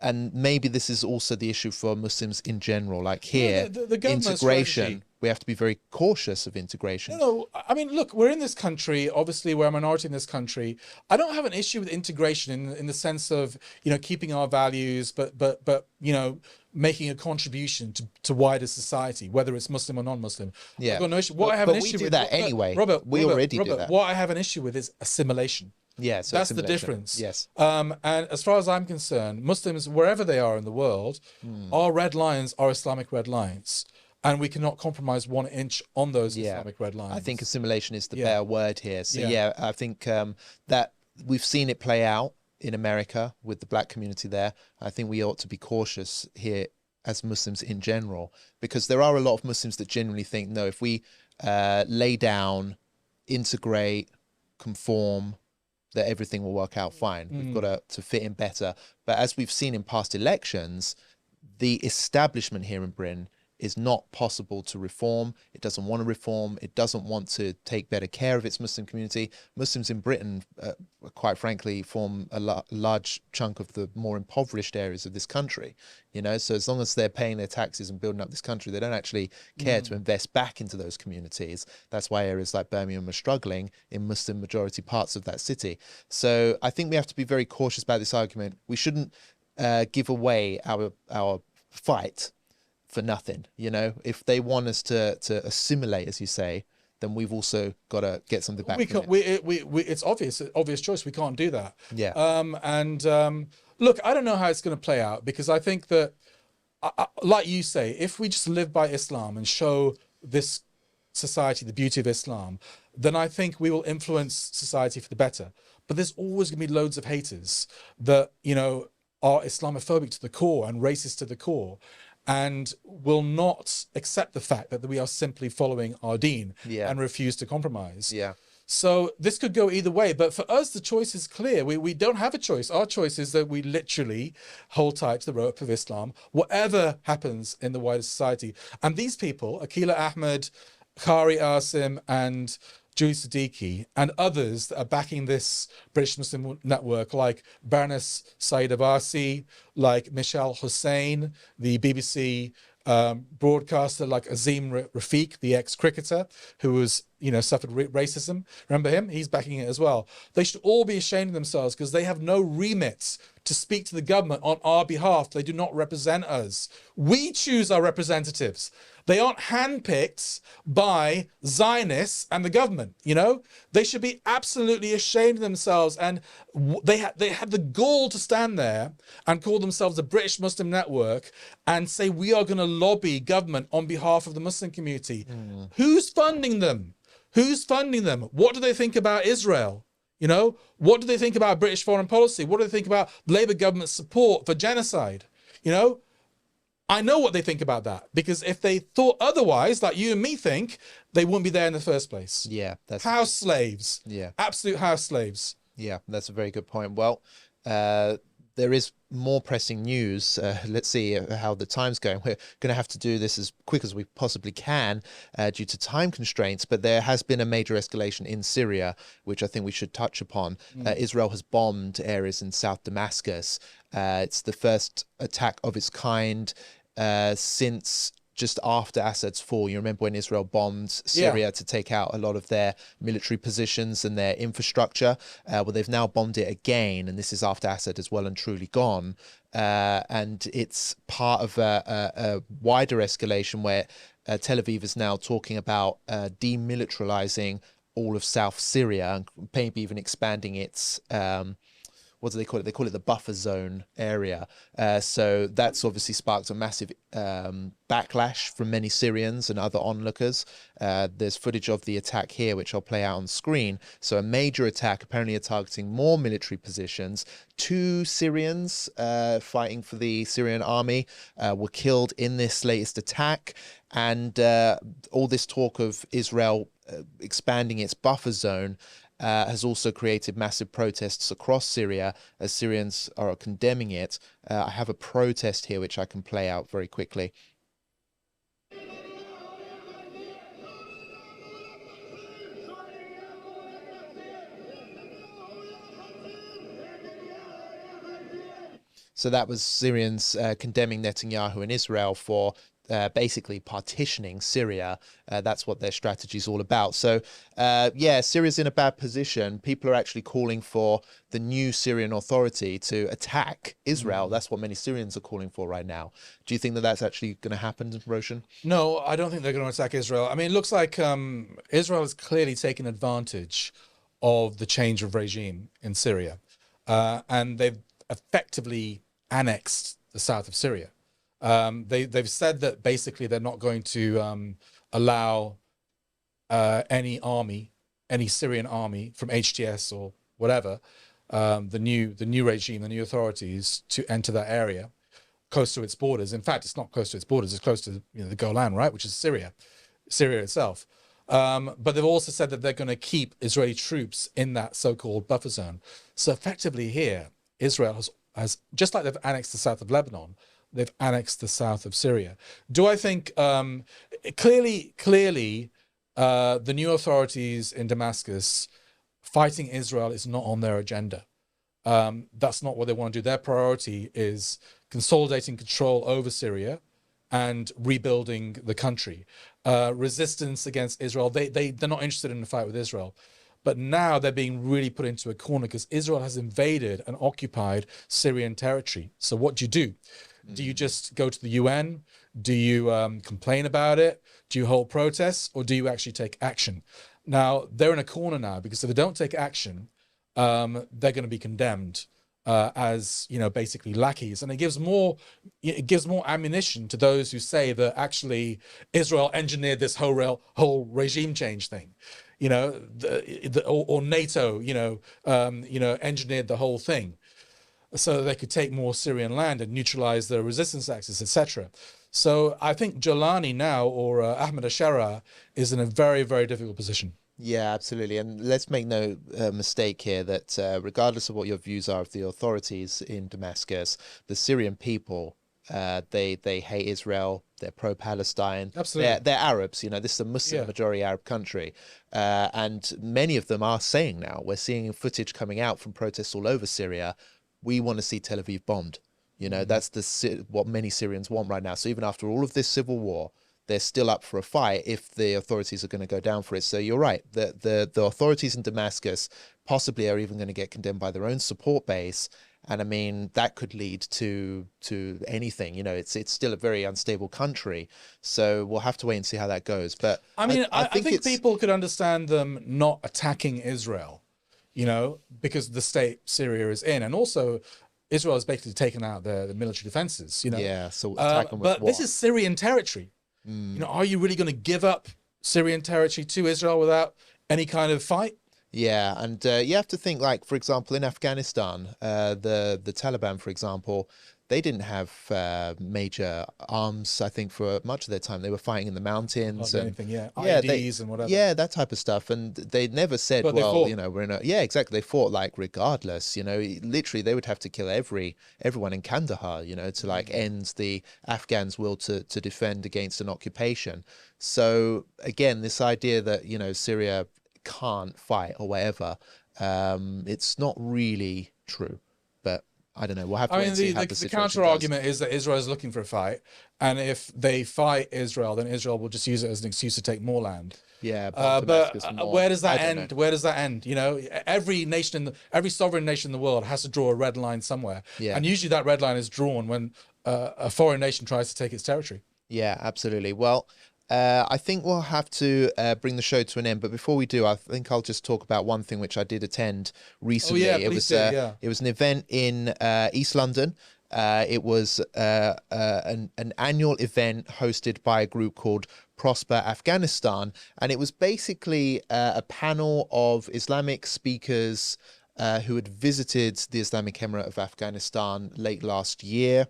Speaker 1: And maybe this is also the issue for Muslims in general. Like here,
Speaker 2: the
Speaker 1: integration,
Speaker 2: strategy.
Speaker 1: We have to be very cautious of integration.
Speaker 2: No, I mean, look, we're in this country, obviously we're a minority in this country. I don't have an issue with integration in the sense of, you know, keeping our values, but you know, making a contribution to wider society, whether it's Muslim or non-Muslim.
Speaker 1: Yeah.
Speaker 2: I've got no issue.
Speaker 1: We do that anyway.
Speaker 2: Robert,
Speaker 1: we already do that.
Speaker 2: What I have an issue with is assimilation.
Speaker 1: Yeah, so
Speaker 2: that's the difference.
Speaker 1: Yes.
Speaker 2: And as far as I'm concerned, Muslims, wherever they are in the world, our red lines are Islamic red lines. And we cannot compromise 1 inch on those Islamic red lines.
Speaker 1: I think assimilation is the better word here. So I think that we've seen it play out in America with the black community there. I think we ought to be cautious here as Muslims in general, because there are a lot of Muslims that genuinely think, no, if we lay down, integrate, conform, that everything will work out fine. We've got to fit in better. But as we've seen in past elections, the establishment here in Britain is not possible to reform. It doesn't want to reform. It doesn't want to take better care of its Muslim community. Muslims in Britain, quite frankly, form a large chunk of the more impoverished areas of this country. You know, so as long as they're paying their taxes and building up this country, they don't actually care to invest back into those communities. That's why areas like Birmingham are struggling in Muslim majority parts of that city. So I think we have to be very cautious about this argument. We shouldn't give away our fight for nothing. You know, if they want us to assimilate, as you say, then we've also got to get something back.
Speaker 2: It's obvious choice. We can't do that.
Speaker 1: Yeah.
Speaker 2: Look, I don't know how it's going to play out, because I think that, like you say, if we just live by Islam and show this society the beauty of Islam, then I think we will influence society for the better. But there's always going to be loads of haters that, you know, are Islamophobic to the core and racist to the core, and will not accept the fact that we are simply following our deen and refuse to compromise.
Speaker 1: Yeah.
Speaker 2: So this could go either way, but for us, the choice is clear. We don't have a choice. Our choice is that we literally hold tight to the rope of Islam, whatever happens in the wider society. And these people, Akila Ahmed, Qari Asim, and Julie Siddiqui, and others that are backing this British Muslim network, like Baroness Saeed Abbasi, like Michelle Hussein, the BBC broadcaster, like Azim Rafiq, the ex-cricketer who was, you know, suffered racism. Remember him? He's backing it as well. They should all be ashamed of themselves, because they have no remit to speak to the government on our behalf. They do not represent us. We choose our representatives. They aren't handpicked by Zionists and the government, you know? They should be absolutely ashamed of themselves. And they had the gall to stand there and call themselves the British Muslim Network and say, we are going to lobby government on behalf of the Muslim community. Who's funding them? Who's funding them? What do they think about Israel? You know, what do they think about British foreign policy? What do they think about Labour government's support for genocide? You know, I know what they think about that, because if they thought otherwise, like you and me think, they wouldn't be there in the first place.
Speaker 1: Yeah. That's
Speaker 2: house slaves.
Speaker 1: Yeah.
Speaker 2: Absolute house slaves.
Speaker 1: Yeah, that's a very good point. Well, there is more pressing news. Let's see how the time's going. We're going to have to do this as quick as we possibly can due to time constraints, but there has been a major escalation in Syria, which I think we should touch upon. Israel has bombed areas in South Damascus. It's the first attack of its kind since just after Assad's fall. You remember when Israel bombed Syria to take out a lot of their military positions and their infrastructure? Well, they've now bombed it again, and this is after Assad is well and truly gone. And it's part of a wider escalation where Tel Aviv is now talking about demilitarizing all of South Syria and maybe even expanding its what do they call it? They call it the buffer zone area. So that's obviously sparked a massive backlash from many Syrians and other onlookers. There's footage of the attack here, which I'll play out on screen. So a major attack, apparently targeting more military positions. 2 Syrians fighting for the Syrian army were killed in this latest attack. And all this talk of Israel expanding its buffer zone has also created massive protests across Syria as Syrians are condemning it. I have a protest here which I can play out very quickly. So that was Syrians condemning Netanyahu and Israel for basically partitioning Syria. That's what their strategy is all about. So, yeah, Syria's in a bad position. People are actually calling for the new Syrian authority to attack Israel. That's what many Syrians are calling for right now. Do you think that that's actually going to happen, Roshan?
Speaker 2: No, I don't think they're going to attack Israel. I mean, it looks like Israel has clearly taken advantage of the change of regime in Syria. And they've effectively annexed the south of Syria. They've said that basically they're not going to allow any Syrian army from HTS or whatever, the new regime, the new authorities, to enter that area close to its borders. In fact, it's not close to its borders; it's close to the Golan, right, which is Syria itself. But they've also said that they're going to keep Israeli troops in that so-called buffer zone. So effectively, here Israel has just like they've annexed the south of Lebanon, they've annexed the south of Syria. Do I think clearly the new authorities in Damascus fighting Israel is not on their agenda. That's not what they want to do. Their priority is consolidating control over Syria and rebuilding the country. Resistance against Israel, they're not interested in a fight with Israel. But now they're being really put into a corner because Israel has invaded and occupied Syrian territory. So what do you do? Do you just go to the UN? Do you complain about it? Do you hold protests? Or do you actually take action? Now, they're in a corner now because if they don't take action, they're going to be condemned as, you know, basically lackeys. And it gives more ammunition to those who say that actually Israel engineered this whole regime change thing. You know, or NATO, engineered the whole thing so that they could take more Syrian land and neutralize the resistance axis, etc. So I think Jolani now, or Ahmed Ashara, is in a very, very difficult position.
Speaker 1: Yeah, absolutely. And let's make no mistake here that regardless of what your views are of the authorities in Damascus, the Syrian people, they hate Israel. They're pro-Palestine.
Speaker 2: Absolutely.
Speaker 1: They're Arabs. You know, this is a Muslim majority Arab country. And many of them are saying now, we're seeing footage coming out from protests all over Syria. We want to see Tel Aviv bombed. You know, that's what many Syrians want right now. So even after all of this civil war, they're still up for a fight if the authorities are going to go down for it. So you're right. The authorities in Damascus possibly are even going to get condemned by their own support base. And I mean, that could lead to anything. You know, it's still a very unstable country. So we'll have to wait and see how that goes. But
Speaker 2: I mean, I think people could understand them not attacking Israel, you know, because the state Syria is in. And also, Israel has basically taken out the military defenses, you know.
Speaker 1: Yeah, so attack them with
Speaker 2: but
Speaker 1: what?
Speaker 2: this is Syrian territory. You know, are you really going to give up Syrian territory to Israel without any kind of fight?
Speaker 1: Yeah, and you have to think, like, for example, in Afghanistan, the Taliban, for example, they didn't have major arms, I think, for much of their time. They were fighting in the mountains.
Speaker 2: And anything, IEDs and whatever.
Speaker 1: Yeah, that type of stuff. And they never said,
Speaker 2: But
Speaker 1: well, you know, we're in a... Yeah, exactly. They fought, like, regardless, you know. Literally, they would have to kill everyone in Kandahar, you know, to, like, end the Afghans' will to defend against an occupation. So, again, this idea that, you know, Syria can't fight or whatever, it's not really true. But I don't know. We'll have to wait and see how
Speaker 2: the counter argument is that Israel is looking for a fight, and if they fight Israel, then Israel will just use it as an excuse to take more land.
Speaker 1: Yeah,
Speaker 2: but where does that end? Where does that end? You know, every sovereign nation in the world has to draw a red line somewhere, and usually that red line is drawn when a foreign nation tries to take its territory.
Speaker 1: Yeah, absolutely. Well, I think we'll have to bring the show to an end. But before we do, I think I'll just talk about one thing which I did attend recently. It was an event in East London. It was an annual event hosted by a group called Prosper Afghanistan. And it was basically a panel of Islamic speakers who had visited the Islamic Emirate of Afghanistan late last year.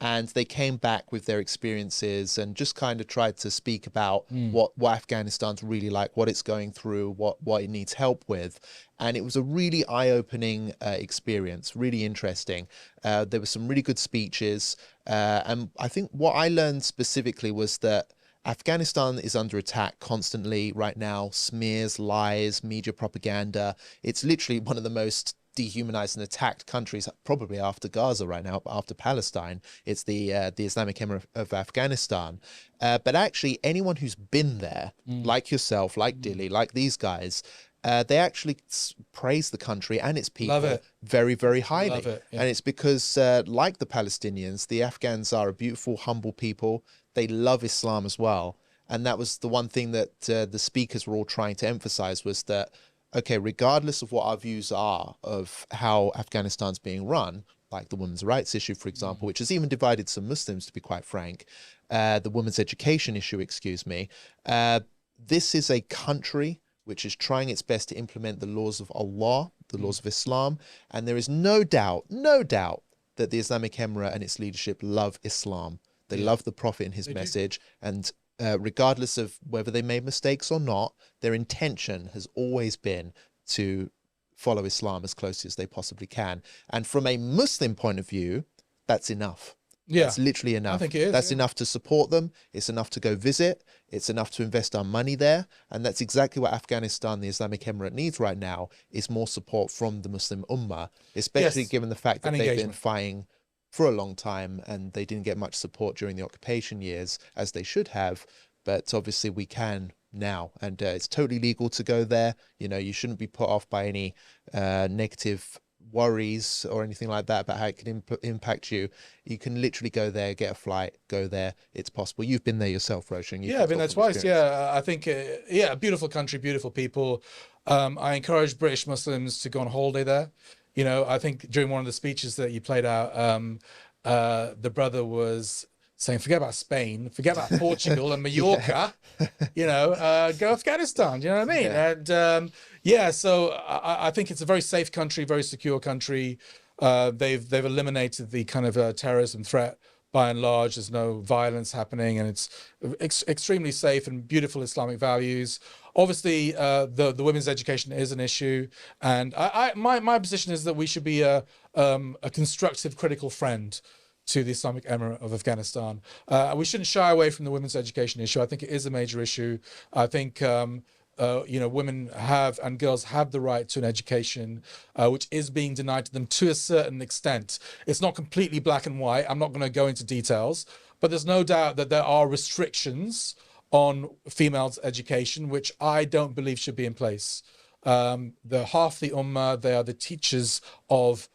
Speaker 1: And they came back with their experiences and just kind of tried to speak about what Afghanistan's really like, what it's going through, what it needs help with. And it was a really eye-opening experience, really interesting. There were some really good speeches. And I think what I learned specifically was that Afghanistan is under attack constantly right now. Smears, lies, media propaganda. It's literally one of the most dehumanized and attacked countries, probably after Gaza right now, after Palestine. It's the Islamic Emirate of Afghanistan. But actually, anyone who's been there, like yourself, like Dilly, like these guys, they actually praise the country and its people very, very highly.
Speaker 2: Love it, yeah.
Speaker 1: And it's because, like the Palestinians, the Afghans are a beautiful, humble people. They love Islam as well. And that was the one thing that the speakers were all trying to emphasize, was that, okay, regardless of what our views are of how Afghanistan's being run, like the women's rights issue, for example, which has even divided some Muslims, to be quite frank, the women's education issue, excuse me, this is a country which is trying its best to implement the laws of Allah, the laws of Islam, and there is no doubt that the Islamic Emirate and its leadership love Islam. They love the Prophet and his message, and regardless of whether they made mistakes or not, their intention has always been to follow Islam as closely as they possibly can. And from a Muslim point of view, that's enough.
Speaker 2: Yeah.
Speaker 1: That's literally enough.
Speaker 2: I think it is,
Speaker 1: That's
Speaker 2: yeah.
Speaker 1: enough to support them. It's enough to go visit. It's enough to invest our money there. And that's exactly what Afghanistan, the Islamic Emirate, needs right now, is more support from the Muslim Ummah, especially
Speaker 2: Yes.
Speaker 1: given the fact that
Speaker 2: And
Speaker 1: they've been
Speaker 2: engagement.
Speaker 1: fighting for a long time and they didn't get much support during the occupation years, as they should have. But obviously we can now, and it's totally legal to go there. You know, you shouldn't be put off by any negative worries or anything like that about how it can impact you. You can literally go there, get a flight, go there. It's possible. You've been there yourself, Roshan. You
Speaker 2: Yeah,
Speaker 1: can
Speaker 2: I've been
Speaker 1: talk
Speaker 2: there
Speaker 1: from
Speaker 2: twice.
Speaker 1: experience.
Speaker 2: Yeah, I think, yeah, beautiful country, beautiful people. I encourage British Muslims to go on holiday there. You know, I think during one of the speeches that you played out, the brother was saying, forget about Spain, forget about Portugal and Mallorca, you know, go Afghanistan. Do you know what I mean?
Speaker 1: Yeah.
Speaker 2: And yeah, so I think it's a very safe country, very secure country. They've eliminated the kind of terrorism threat by and large. There's no violence happening, and it's extremely safe and beautiful Islamic values. Obviously, the women's education is an issue, and my position is that we should be a constructive, critical friend to the Islamic Emirate of Afghanistan. We shouldn't shy away from the women's education issue. I think it is a major issue. I think you know, women have and girls have the right to an education, which is being denied to them to a certain extent. It's not completely black and white. I'm not going to go into details, but there's no doubt that there are restrictions on females' education, which I don't believe should be in place. They're half the ummah. They are the teachers of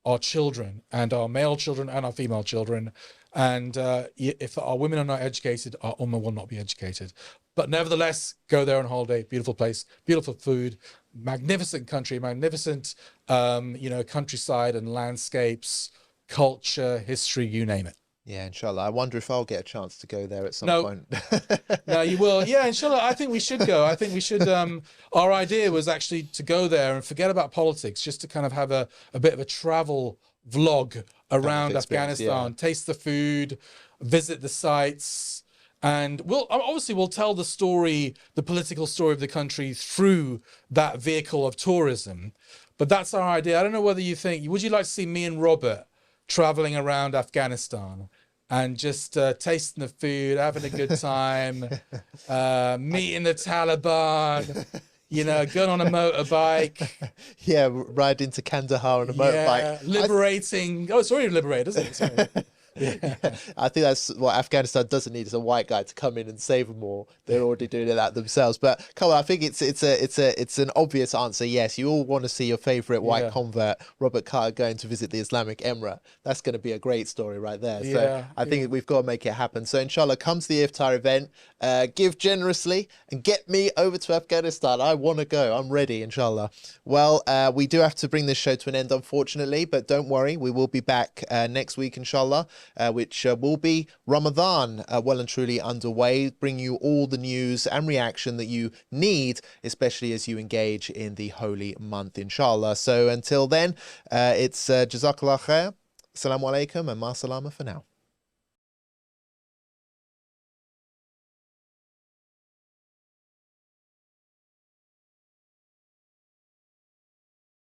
Speaker 2: our children, and our male children and our female children. And if our women are not educated, our ummah will not be educated. But nevertheless, go there on holiday. Beautiful place, beautiful food, magnificent country, magnificent, you know, countryside and landscapes, culture, history, you name it.
Speaker 1: Yeah, inshallah. I wonder if I'll get a chance to go there at some
Speaker 2: No.
Speaker 1: point.
Speaker 2: No, you will. Yeah, inshallah. I think we should go. I think we should. Our idea was actually to go there and forget about politics, just to kind of have a bit of a travel vlog around
Speaker 1: experience,
Speaker 2: Afghanistan, taste the food, visit the sites. And we'll tell the story, the political story of the country through that vehicle of tourism. But that's our idea. I don't know whether you think, would you like to see me and Robert traveling around Afghanistan and just tasting the food, having a good time, meeting the Taliban, you know, going on a motorbike.
Speaker 1: Yeah, ride into Kandahar on a motorbike.
Speaker 2: Liberating. Oh, it's already liberated, isn't it? Sorry.
Speaker 1: Yeah. I think that's what Afghanistan doesn't need, is a white guy to come in and save them all. They're already doing that themselves. But come on, I think it's an obvious answer. Yes, you all want to see your favorite white convert, Robert Carter, going to visit the Islamic Emirate. That's going to be a great story right there. So I think we've got to make it happen. So inshallah, come to the Iftar event, give generously, and get me over to Afghanistan. I want to go. I'm ready, inshallah. Well, we do have to bring this show to an end, unfortunately, but don't worry, we will be back next week, inshallah. Which will be Ramadan well and truly underway, bring you all the news and reaction that you need, especially as you engage in the holy month, inshallah. So until then, it's Jazakallah khair, Assalamu alaikum, and ma salama for now.